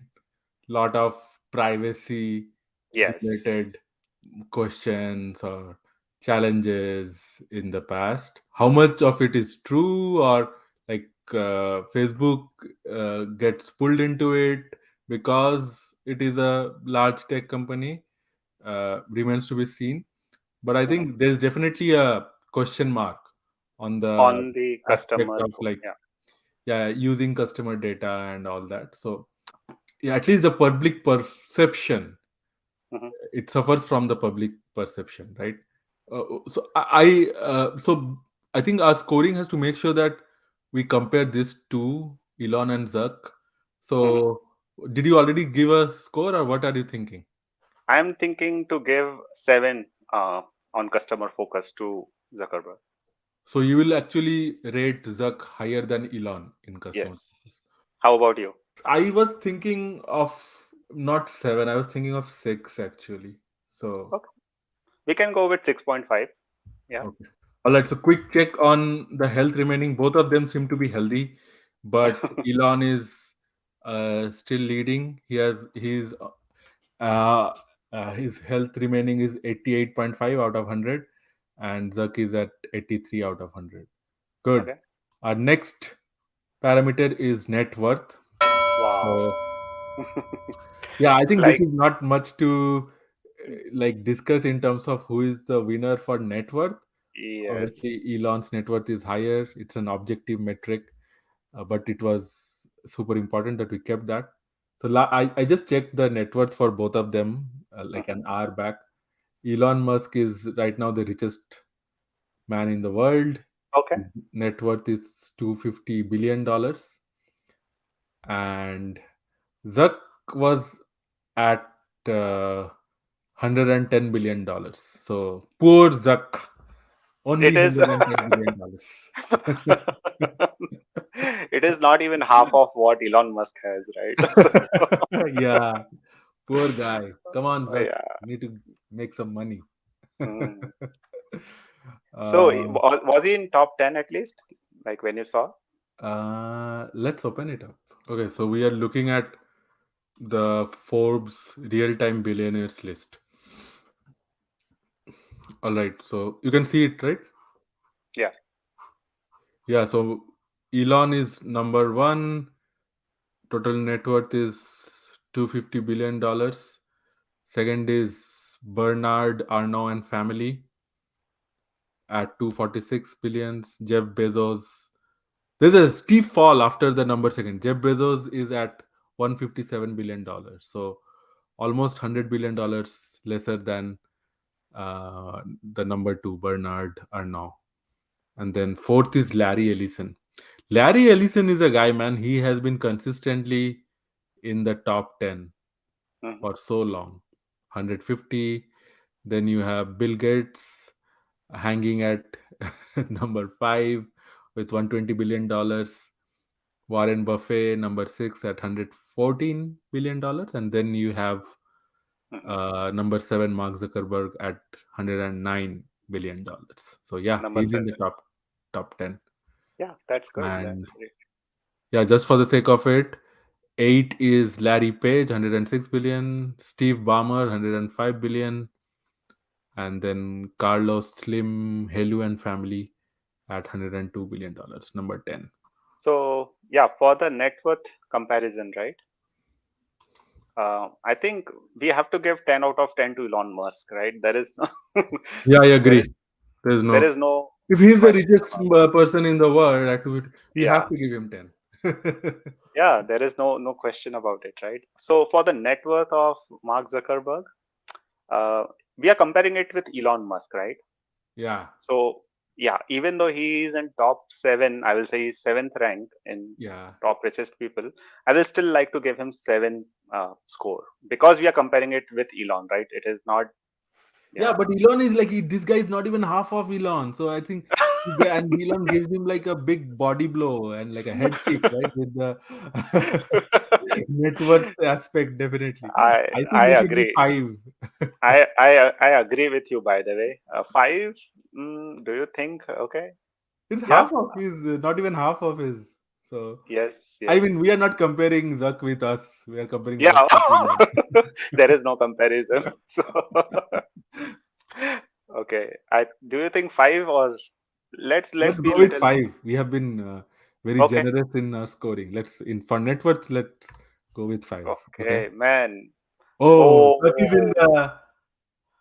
lot of privacy yes, related questions or challenges in the past. How much of it is true, or like Facebook gets pulled into it because it is a large tech company, remains to be seen. But I mhm, think there's definitely a question mark on the on the aspect customer, of like, yeah, yeah, using customer data and all that. So yeah, at least the public perception, mhm. it suffers from the public perception, right? So I think our scoring has to make sure that we compare this to Elon and Zuck. Mhm. So did you already give a score, or what are you thinking? I'm thinking to give seven on customer focus to Zuckerberg. So you will actually rate Zuck higher than Elon in customer focus. Yes. How about you? I was thinking of Not 7. I was thinking of 6 actually. So Okay, we can go with 6.5. Yeah. okay. All right. So quick check on the health remaining. Both of them seem to be healthy, but Elon is still leading. Uh, his health remaining is 88.5 out of 100, and Zuck is at 83 out of 100. Good. Okay. Our next parameter is net worth. Wow. So yeah, I think this Like, is not much to like discuss in terms of who is the winner for net worth. Obviously, yes. Elon's net worth is higher. It's an objective metric, but it was super important that we kept that. So I just checked the net worth for both of them like Hmm. an hour back. Elon Musk is right now the richest man in the world. Okay. His net worth is $250 billion, and Zuck was at $110 billion. So poor Zuck, only It is. $110 billion. It is not even half of what Elon Musk has, right? So, Yeah, poor guy. Come on, Zuck. yeah. Need to make some money. Hmm. So, um, was he in top 10 at least? Like when you saw? let's open it up. Okay, so we are looking at the Forbes real-time billionaires list. All right, so you can see it, right? Yeah. Yeah, so Elon is number one. Total net worth is $250 billion. Second is Bernard Arnault and family at 246 billions. Jeff Bezos. There's a steep fall after the number second. Jeff Bezos is at $157 billion. So almost $100 billion lesser than the number two, Bernard Arnault. And then fourth is Larry Ellison. Larry Ellison is a guy, man. He has been consistently in the top 10 Hmm. for so long. 150. Then you have Bill Gates hanging at number 5 with $120 billion. Warren Buffett number 6 at $114 billion, and then you have Hmm. number 7 Mark Zuckerberg at $109 billion. So yeah, Number he's in the seven. top 10. Yeah, that's good. That's And great. yeah, just for the sake of it, 8 is Larry Page, 106 billion, Steve Ballmer, 105 billion, and then Carlos Slim, Helu and family at $102 billion, number 10. So, yeah, for the net worth comparison, right? I think we have to give 10 out of 10 to Elon Musk, right? There is Yeah, I there is agree. There's there no. is no If he's the question richest about person in the world, we have yeah. to give him 10. Yeah, there is no question about it, right? So for the net worth of Mark Zuckerberg, uh, we are comparing it with Elon Musk, right? Yeah, So yeah, even though he is in top seven, I will say he's seventh ranked in yeah. top richest people. I will still like to give him seven score because we are comparing it with Elon, right? It is not. Yeah, Yeah. but Elon is like this guy is not even half of Elon. So I think and Elon gives him like a big body blow and like a head kick, right? With the net worth aspect, definitely. I think I he should be agree. 5. I agree with you. By the way, five. Do you think? Okay. It's Yeah. half of his, not even half of his. So Yes. I mean, we Yes. are not comparing Zuck with us. We are comparing Zuck Yeah. with Elon. There is no comparison. So okay. I do you think five or let's Let's be go with little 5. We have been very okay. generous in our scoring. Let's in for net worth. Let's go with 5. Okay. Okay, man. Oh, Zuck is in Oh the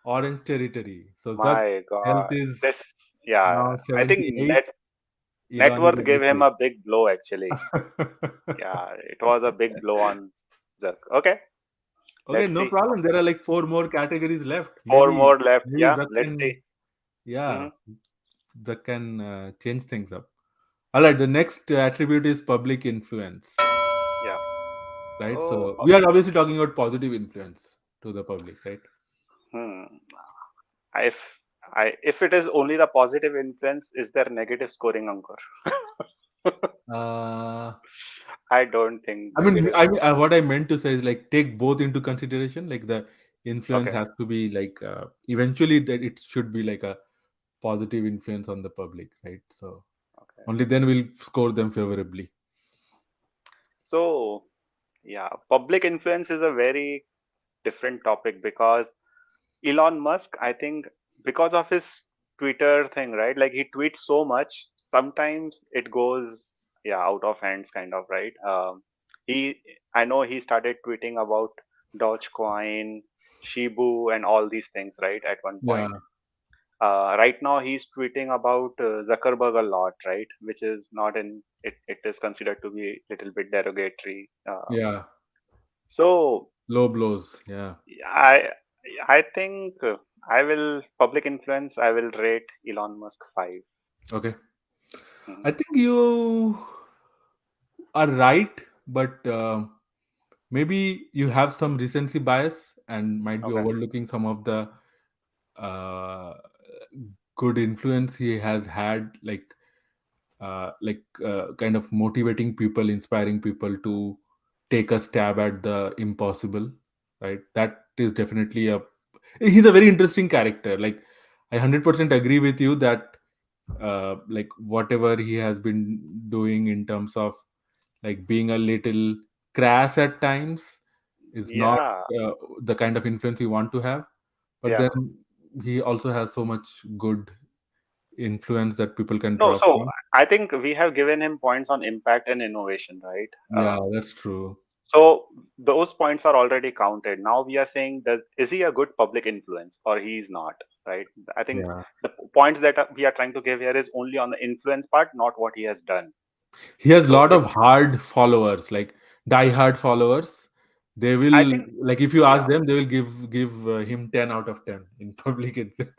orange territory. So Zuck's my health God. is This yeah. now I think 78. net Elon is worth at gave him 88. a big blow actually. Yeah, it was a big blow on Zuck. Okay, Okay, let's no see. problem. There are like 4 more categories left. Four Maybe more left. maybe Yeah, Zuck let's see. can, yeah, Hmm. Zuck can change things up. All right, the next attribute is public influence, Yeah. right? Oh, So we are obviously talking about positive influence to the public, right? hmm. If if it is only the positive influence, is there negative scoring, Ankur? Uh, I don't think I mean, billionaires. what I meant to say is like take both into consideration. Like the influence Okay, has to be like eventually that it should be like a positive influence on the public, right? So okay. only then we'll score them favorably. So, yeah, public influence is a very different topic because Elon Musk, I think, because of his Twitter thing, right? Like he tweets so much, sometimes it goes, yeah, out of hands, kind of, right? He, I know he started tweeting about Dogecoin, Shibu, and all these things, right? At one Yeah, point. Right now, he's tweeting about Zuckerberg a lot, right? Which is not in it. It is considered to be a little bit derogatory. yeah, So low blows. Yeah. I I think I will public influence. I will rate Elon Musk 5. Okay. Mhm. I think you are right, but maybe you have some recency bias and might be Okay. overlooking some of the uh, good influence he has had, kind of motivating people, inspiring people to take a stab at the impossible, right? That is definitely a he's a very interesting character. Like I 100% agree with you that like whatever he has been doing in terms of like being a little crass at times is not Yeah. uh, the kind of influence you want to have, but then Yeah. he also has so much good influence that people can No. draw So from. I think we have given him points on impact and innovation, right? Yeah, that's true. So those points are already counted. Now we are saying, does is he a good public influence or he is not, right? I think Yeah, the points that we are trying to give here is only on the influence part, not what he has done. he has a So lot if of hard followers, like die-hard followers. They I will, think, like, if you ask yeah, them, they will give him 10 out of 10 in public influence.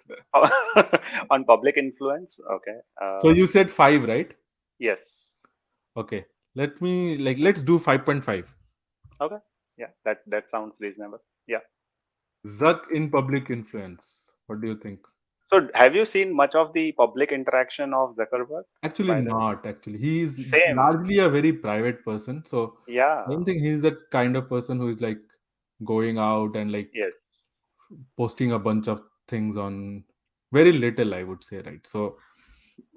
on public influence, okay. So you said 5, right? Yes. Okay, let's do 5.5. Okay. Yeah, that sounds reasonable. Yeah. Zuck in public influence. What do you think? So have you seen much of the public interaction of Zuckerberg, Actually, by the way? not actually. He's Same. largely a very private person, so I Yeah. don't think he's the kind of person who is like going out and like Yes. posting a bunch of things on very little, I would say, right? So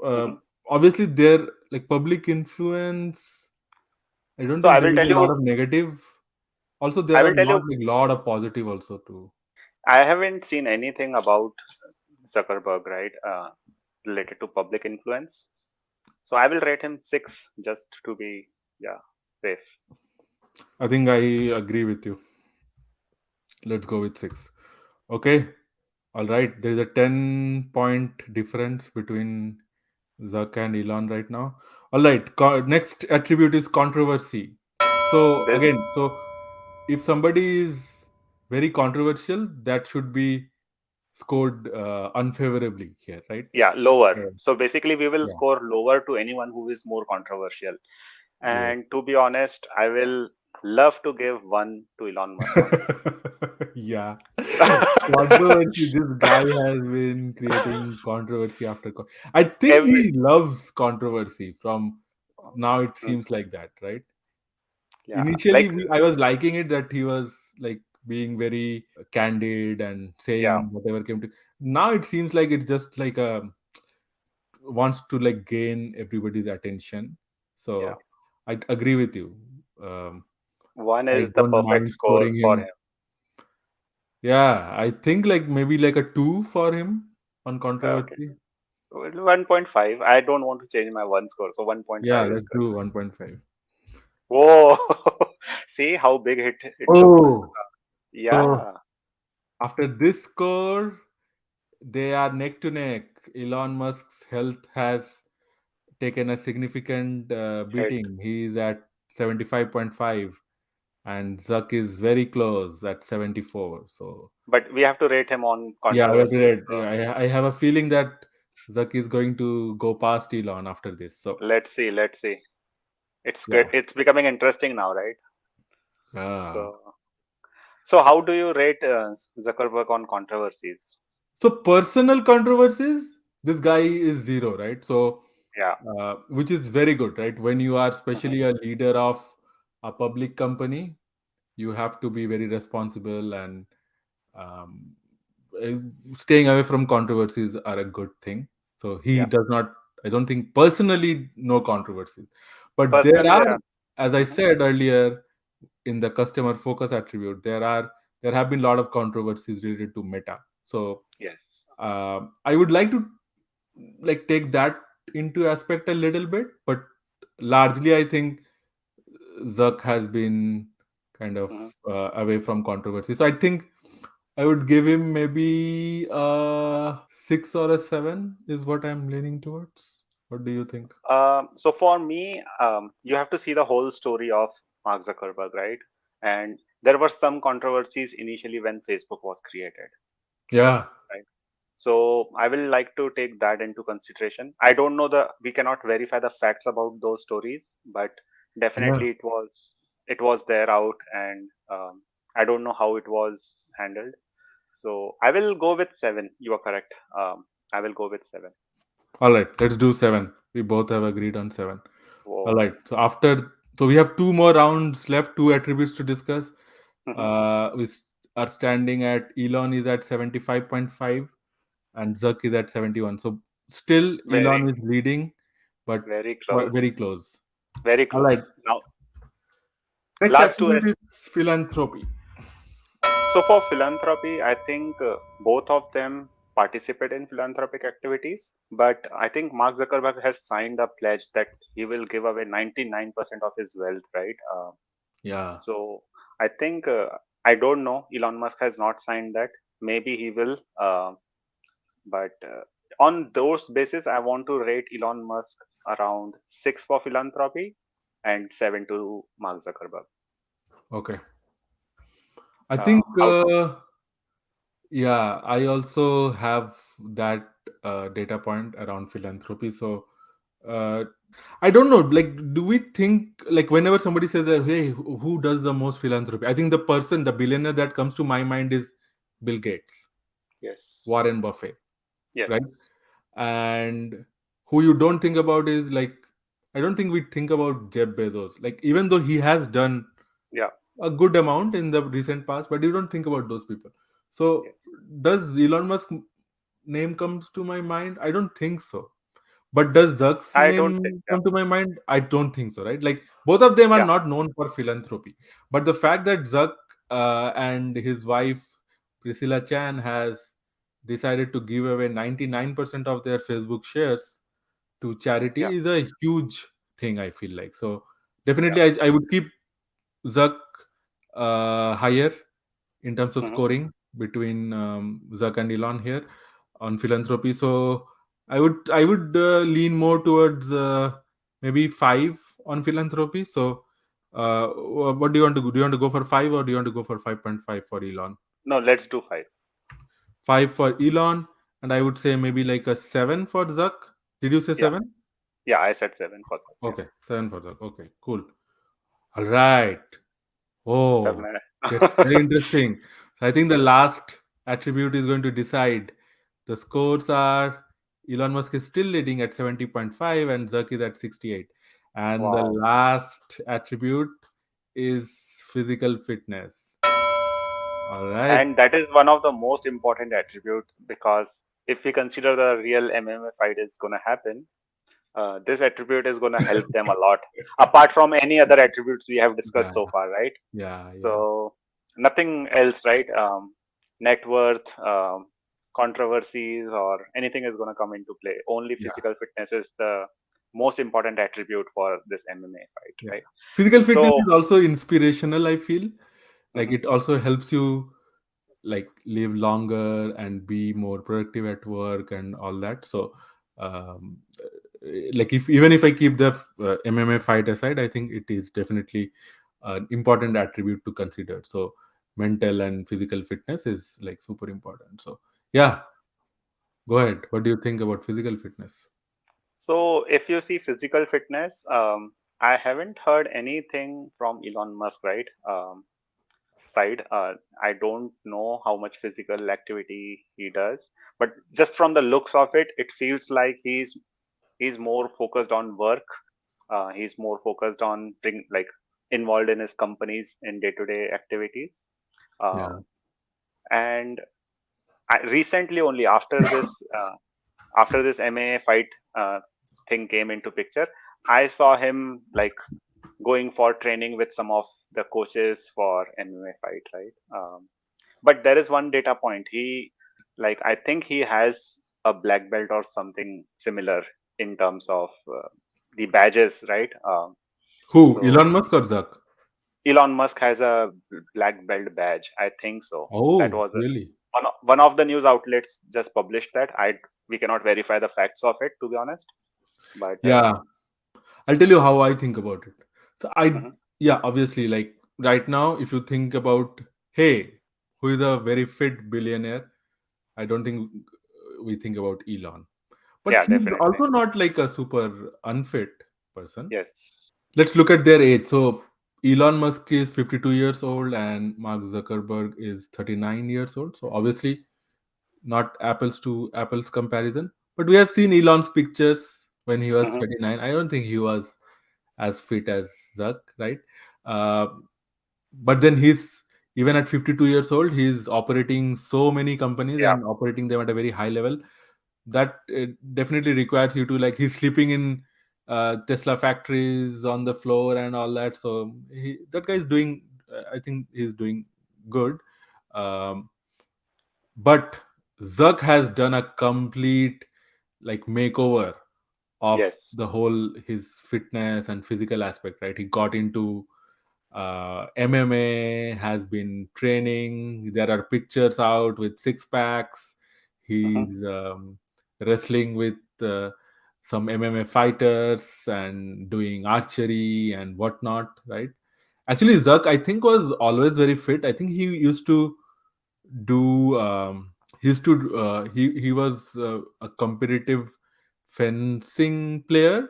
uh, Hmm. obviously there like public influence, I don't So think I there will will tell be a lot you. of negative. Also I there are will tell not you. like lot of positive also too. I haven't seen anything about Zuckerberg, right? Related to public influence. So I will rate him 6 just to be, yeah, safe. I think I agree with you. Let's go with 6. Okay. All right. There is a 10-point difference between Zuck and Elon right now. All right. Next attribute is controversy. So This, again, so if somebody is very controversial, that should be scored unfavorably here, right? yeah, lower. Yeah. So basically, we will Yeah. score lower to anyone who is more controversial. Yeah. And to be honest, I will love to give one to Elon Musk only. Yeah. Controversy. This guy has been creating controversy after I think Every, he loves controversy from now it mm, seems like that, right? yeah, Initially, like, I was liking it that he was like being very candid and yeah, saying whatever came to. Now it seems like it's just like a wants to like gain everybody's attention. yeah. So I agree with you. Um, One I is the don't perfect mind score scoring for him. him. Yeah, I think like maybe like a 2 for him on Okay. controversy. 1.5. I don't want to change my one score, so Yeah, 1.5 is let's good. do 1.5. Whoa! See how big it took. Oh, so Yeah, after this score, they are neck to neck. Elon Musk's health has taken a significant hit. beating. He is at 75.5, and Zuck is very close at 74. So But we have to rate him on yeah, I controversy. agree. Yeah, I have a feeling that Zuck is going to go past Elon after this. So Let's see. Let's see. It's good. yeah. It's becoming interesting now, right? Ah. So, so how do you rate Zuckerberg on controversies? So personal controversies, this guy is zero, right? So Yeah. which is very good, right? When you are Mhm. especially a leader of a public company, you have to be very responsible, and um, uh, staying away from controversies are a good thing. So he Yeah. does not, I don't think personally, no controversies. But there Personally, are, there are. as I Mhm. said earlier, in the customer focus attribute, there have been a lot of controversies related to Meta. So Yes. I would like to like take that into aspect a little bit, but largely I think Zuck has been kind of Mhm. away from controversy. So I think I would give him maybe a 6 or a 7 is what I'm leaning towards. What do you think? So for me, you have to see the whole story of Mark Zuckerberg, right? And there were some controversies initially when Facebook was created, Yeah, right? So I will like to take that into consideration. I don't know we cannot verify the facts about those stories, but yeah. definitely it was there out, and I don't know how it was handled. So I will go with 7. You are correct. I will go with 7. All right, let's do 7. We both have agreed on 7. All Whoa. right. So we have two more rounds left, two attributes to discuss. Mhm. Are standing at Elon is at 75.5 and Zuck is at 71. So still Very, Elon is leading, but very very close. close. Very All right. close. Now, Next last two. attribute is philanthropy. So for philanthropy, I think both of them participate in philanthropic activities, but I think Mark Zuckerberg has signed a pledge that he will give away 99% of his wealth, right? Yeah. So I think I don't know. Elon Musk has not signed that. Maybe he will, but on those basis, I want to rate Elon Musk around 6 for philanthropy and 7 to Mark Zuckerberg. Okay. I think How? yeah, I also have that data point around philanthropy. So uh, I don't know. Like, do we think like whenever somebody says that, hey, who does the most philanthropy? I think the billionaire that comes to my mind is Bill Gates, Yes. Warren Buffett, right? Yes. And who you don't think about is like, I don't think we think about Jeff Bezos. Like, even though he has done Yeah. a good amount in the recent past, but you don't think about those people. So, Yes. does Elon Musk name comes to my mind? I don't think so. But does Zuck's I don't think. name Yeah. come to my mind? I don't think so, right? Like both of them are Yeah. not known for philanthropy, but the fact that Zuck and his wife Priscilla Chan has decided to give away 99% of their Facebook shares to Yeah. charity is a huge thing. I feel like so. Yeah. Definitely, I would keep Zuck higher in terms of Hmm. scoring between Zuck and Elon here on philanthropy. So I would lean more towards maybe 5 on philanthropy. So what do you want to do? Do you want to go for 5 or do you want to go for 5.5 for Elon? No, let's do 5. 5 for Elon, and I would say maybe like a 7 for Zuck. Did you say Yeah. 7? Yeah. I said 7 for that. Yeah. Okay, 7 for Zuck. Okay, cool. All right. Tell Oh, me. that's very interesting. So I think the last attribute is going to decide. The scores are Elon Musk is still leading at 70.5 and Zuck is at 68. And the Wow. last attribute is physical fitness. All right. And that is one of the most important attribute, because if we consider the real MMA fight is going to happen, this attribute is going to help them a lot. Apart from any other attributes we have discussed Yeah, so far, right? yeah, yeah, So nothing else, right? Net worth, controversies, or anything is going to come into play. Only yeah, physical fitness is the most important attribute for this MMA fight, yeah. right? Physical fitness So, is also inspirational, I feel. Like mhm, it also helps you like live longer and be more productive at work and all that. So like if even if I keep the MMA fight aside, I think it is definitely an important attribute to consider. So mental and physical fitness is like super important. So yeah, go ahead. What do you think about physical fitness? so if you see physical fitness, I haven't heard anything from Elon Musk, right? Side. I don't know how much physical activity he does, but just from the looks of it, it feels like he's more focused on work. He's more focused on involved in his companies in day-to-day activities. Yeah. Um, and recently, only after this MMA fight thing came into picture, I saw him like going for training with some of the coaches for MMA fight, right? But there is one data point. I think he has a black belt or something similar in terms of the badges, right? Who? So Elon Musk or Zuck? Elon Musk has a black belt badge. I think so. That Oh, was really? one of the news outlets just published that. We cannot verify the facts of it, to be honest. But Yeah. I'll tell you how I think about it. So mhm. yeah, obviously, like right now, if you think about, hey, who is a very fit billionaire? I don't think we think about Elon. But Yeah, he's definitely. also not like a super unfit person. Yes. Let's look at their age. So Elon Musk is 52 years old and Mark Zuckerberg is 39 years old. So obviously not apples to apples comparison. But we have seen Elon's pictures when he was Hmm. 39. I don't think he was as fit as Zuck, right? Uh, but then he's even at 52 years old, he's operating so many companies Yeah. and operating them at a very high level that definitely requires you to like he's sleeping in Tesla factories on the floor and all that. So that guy is doing. I think he's doing good. Um, but Zuck has done a complete like makeover of Yes. the whole his fitness and physical aspect, right? He got into MMA, has been training. There are pictures out with six packs. Hmm. He's wrestling with some MMA fighters and doing archery and whatnot, right? Actually, Zuck, I think, was always very fit. I think he used to do. He was a competitive fencing player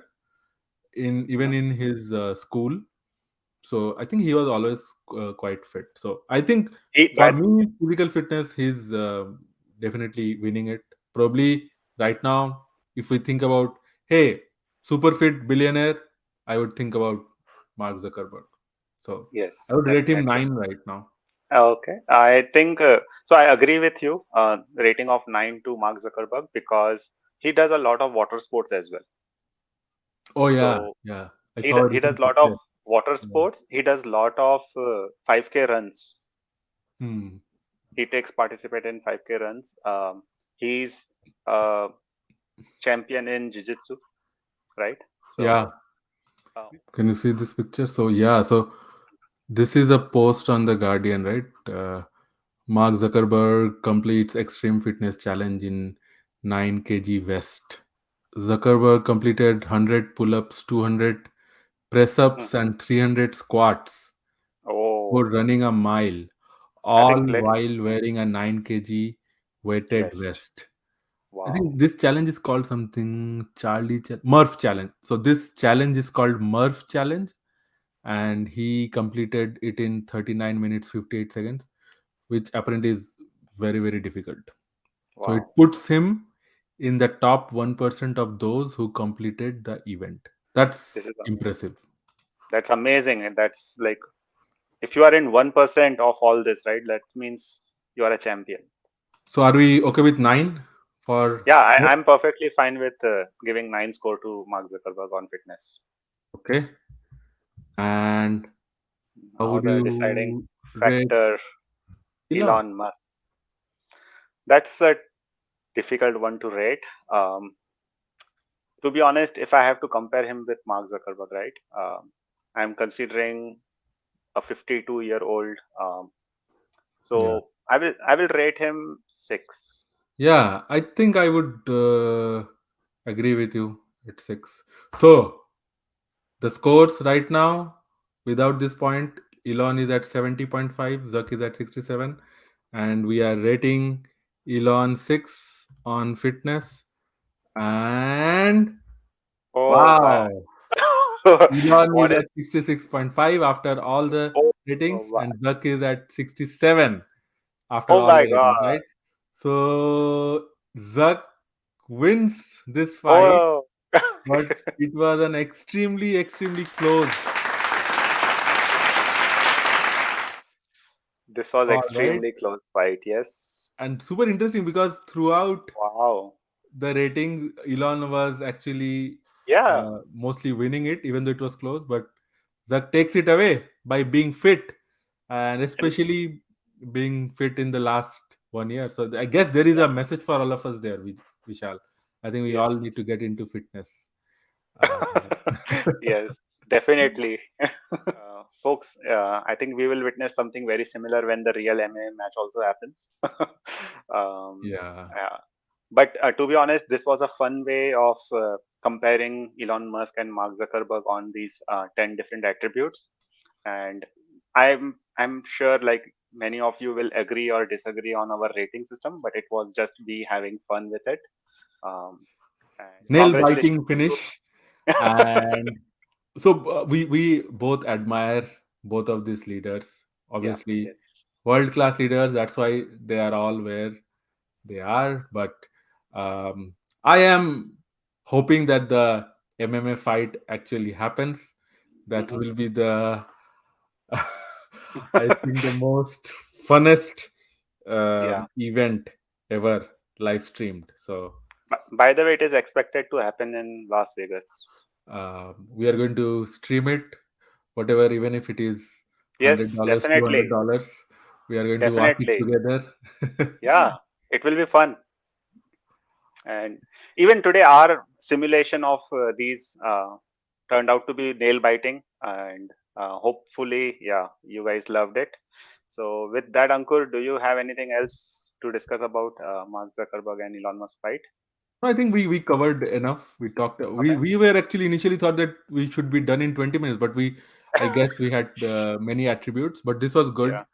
in even Hmm. in his school, so I think he was always quite fit. So I think for But me, physical fitness, he's definitely winning it. Probably right now, if we think about, hey, super fit billionaire, I would think about Mark Zuckerberg. So I yes, would rate him definitely. 9 right now. Okay. I think so. I agree with you. Rating of 9 to Mark Zuckerberg because he does a lot of water sports as well. Oh yeah, So yeah. I saw a he does recent lot of picture. water Yeah. sports. He does lot of 5K runs. Hmm. He takes participate in 5K runs. He's a champion in jiu-jitsu, right? Yeah. So uh, Can you see this picture? So yeah. So this is a post on the Guardian, right? Mark Zuckerberg completes extreme fitness challenge in 9 kg West. Zuckerberg completed 100 pull-ups, 200 press-ups, mhm. and 300 squats Oh, for running a mile, I all think let's while wearing a 9 kg weighted West. vest. I Wow, think this challenge is called something Murph challenge. So this challenge is called Murph challenge, and he completed it in 39 minutes 58 seconds, which apparently is very very difficult. So it wow. puts him in the top 1% of those who completed the event. This That's is impressive. that's amazing, and that's like if you are in 1% of all this, right? That means you are a champion. So are we okay with 9 for Yeah, Yep. I'm perfectly fine with giving 9 score to Mark Zuckerberg on fitness. Okay. And how Now would the deciding you rate factor, Elon? Elon Musk. That's a difficult one to rate. To be honest, if I have to compare him with Mark Zuckerberg, right? I'm considering a 52-year-old. Yeah. So I will rate him 6. Yeah, I think I would agree with you at 6. So the scores right now, without this point, Elon is at 70.5, Zuck is at 67, and we are rating Elon 6 on fitness. And Oh man. wow, Elon is What is at 66.5 after all the oh, ratings, oh, and Zuck is at 67 after oh all my the god. ratings, right? So Zuck wins this fight Oh. but it was an extremely, extremely close. This was All right. extremely close fight. Yes. And super interesting because throughout Wow. the rating, Elon was actually Yeah. mostly winning it, even though it was close. But Zuck takes it away by being fit, and And especially being fit in the last 1 year. So I guess there is yeah. a message for all of us there, Vishal. I think we all Yes. need to get into fitness. Uh, Yes, definitely. Folks, I think we will witness something very similar when the real MMA match also happens. um, yeah. uh, but to be honest, this was a fun way of comparing Elon Musk and Mark Zuckerberg on these 10 different attributes. And I'm sure like many of you will agree or disagree on our rating system, but it was just we having fun with it. Um, and Nail congratulations biting to finish. And so we both admire both of these leaders. yeah, Obviously, yes, world class leaders. That's why they are all where they are. But um, I am hoping that the MMA fight actually happens. That hmm will be the I think the most funnest yeah. event ever live streamed. So By the way, it is expected to happen in Las Vegas. we are going to stream it, whatever, even if it is hundred Yes, dollars, two hundred definitely, dollars. We are going to watch it definitely. together. Yeah, it will be fun. And even today, our simulation of these turned out to be nail biting, and hopefully, yeah, you guys loved it. So, with that, Ankur, do you have anything else to discuss about Mark Zuckerberg and Elon Musk fight? I think we covered enough. We talked. Okay. We were actually initially thought that we should be done in 20 minutes, but we I guess we had many attributes. But this was good, Yeah.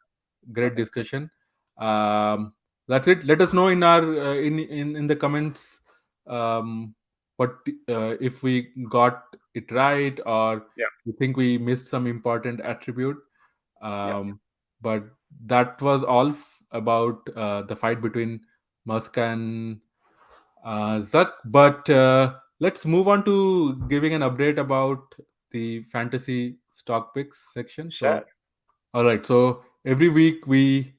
great Okay. discussion. That's it. Let us know in our in the comments um, what if we got it right or Yeah. you think we missed some important attribute. Yeah. Um, but that was all about the fight between Musk and Zuck. But let's move on to giving an update about the fantasy stock picks section. So, Sure. all right. So every week we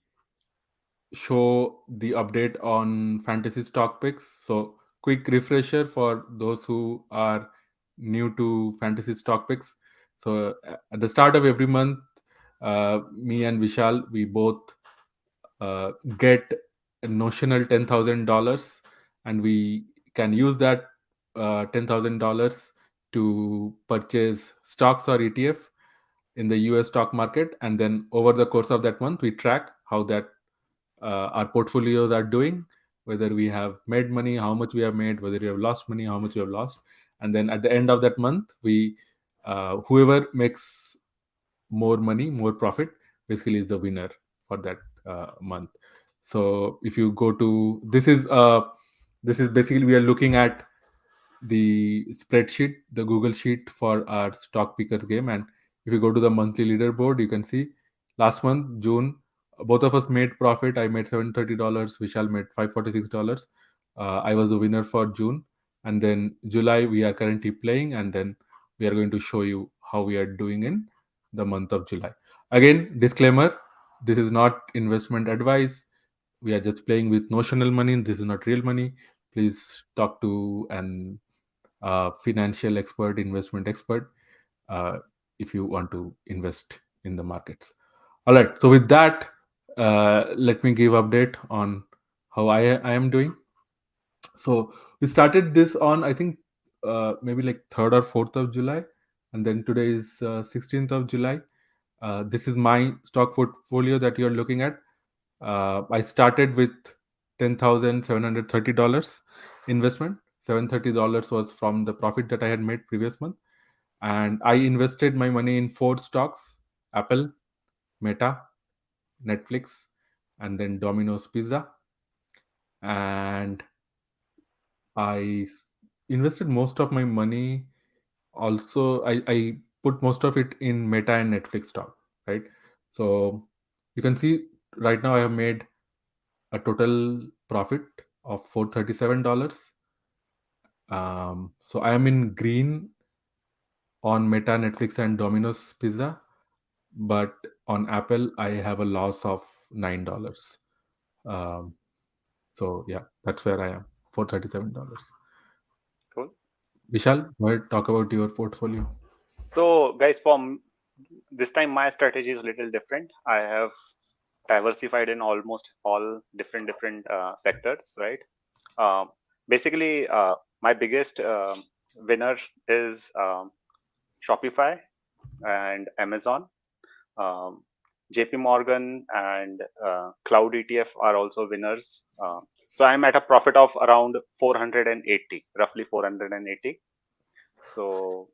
show the update on fantasy stock picks. So, quick refresher for those who are new to fantasy stock picks. So, at the start of every month, me and Vishal, we both get a notional $10,000, and we can use that $10,000 to purchase stocks or ETF in the US stock market. And then over the course of that month, we track how that our portfolios are doing, whether we have made money, how much we have made, whether we have lost money, how much we have lost. And then at the end of that month, we whoever makes more money, more profit, basically is the winner for that month. So if you go to this is basically we are looking at the spreadsheet, the Google sheet for our stock pickers game. And if you go to the monthly leaderboard, you can see last month, June, both of us made profit. I made $730. Vishal made $546. I was the winner for June. And then July, we are currently playing. And then we are going to show you how we are doing in the month of July. Again, disclaimer, this is not investment advice. We are just playing with notional money. This is not real money. Please talk to an financial expert, investment expert, uh, if you want to invest in the markets. All right. So with that, let me give update on how I am doing. So we started this on I think maybe like 3rd or 4th of July, and then today is 16th of July. This is my stock portfolio that you're looking at. I started with $10,730 investment. $730 was from the profit that I had made previous month, and I invested my money in four stocks: Apple, Meta, Netflix, and then Domino's Pizza. And I invested most of my money. Also, I put most of it in Meta and Netflix stock, right? So you can see right now I have made a total profit of $437. So I am in green on Meta, Netflix, and Domino's Pizza, but on Apple I have a loss of $9. Um, so yeah, that's where I am for $37. Cool. Vishal, what talk about your portfolio? So, guys, this time my strategy is a little different. I have diversified in almost all different sectors, right? Um, Basically, my biggest winner is Shopify and Amazon. Um, JP Morgan and Cloud ETF are also winners. So I'm at a profit of around 480, roughly 480. So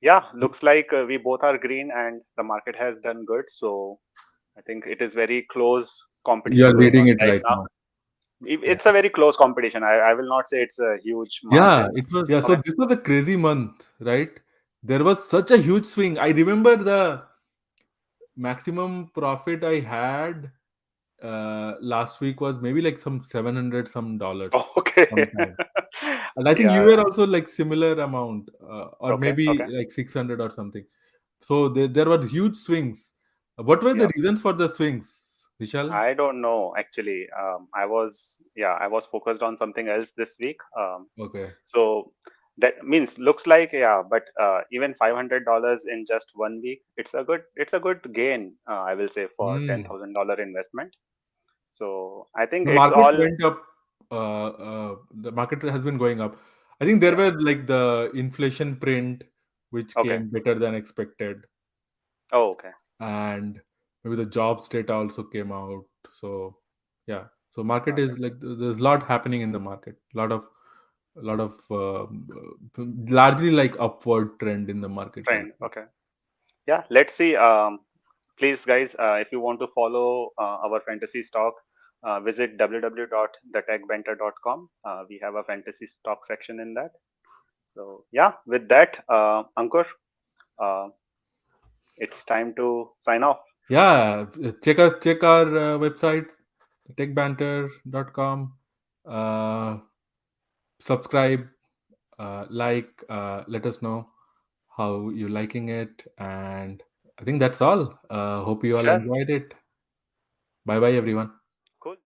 yeah, looks like we both are green and the market has done good. So I think it is very close You competition are going leading on it right right now. now. Yeah. It's a very close competition. I will not say it's a huge Yeah, margin. it was. Yeah, so Okay. this was a crazy month, right? There was such a huge swing. I remember the maximum profit I had last week was maybe like some 700 some dollars Okay. sometime. And I think you Yeah. were also like similar amount, or Okay. maybe Okay. like 600 or something. So there were huge swings. What were the Yeah. reasons for the swings, Vishal? I don't know actually. I was focused on something else this week. Okay. So that means looks like yeah, but even $500 in just 1 week, it's a good gain. I will say for Hmm. $10,000 investment. So I think The it's market all went up. The market has been going up. I think there yeah. were like the inflation print, which Okay. came better than expected, Oh, okay. and maybe the jobs data also came out. So yeah, so market Okay. is like there's a lot happening in the market. A lot of largely like upward trend in the market right Fine. now. Okay. Yeah. Let's see. Please, guys, if you want to follow our fantasy stock, visit www.thetechbanter.com. We have a fantasy stock section in that. So yeah, with that, Ankur, uh, it's time to sign off. Yeah, check our website, techbanter.com. Uh, Subscribe, like, let us know how you're liking it, and I think that's all. Hope you all Sure. enjoyed it. Bye bye, everyone.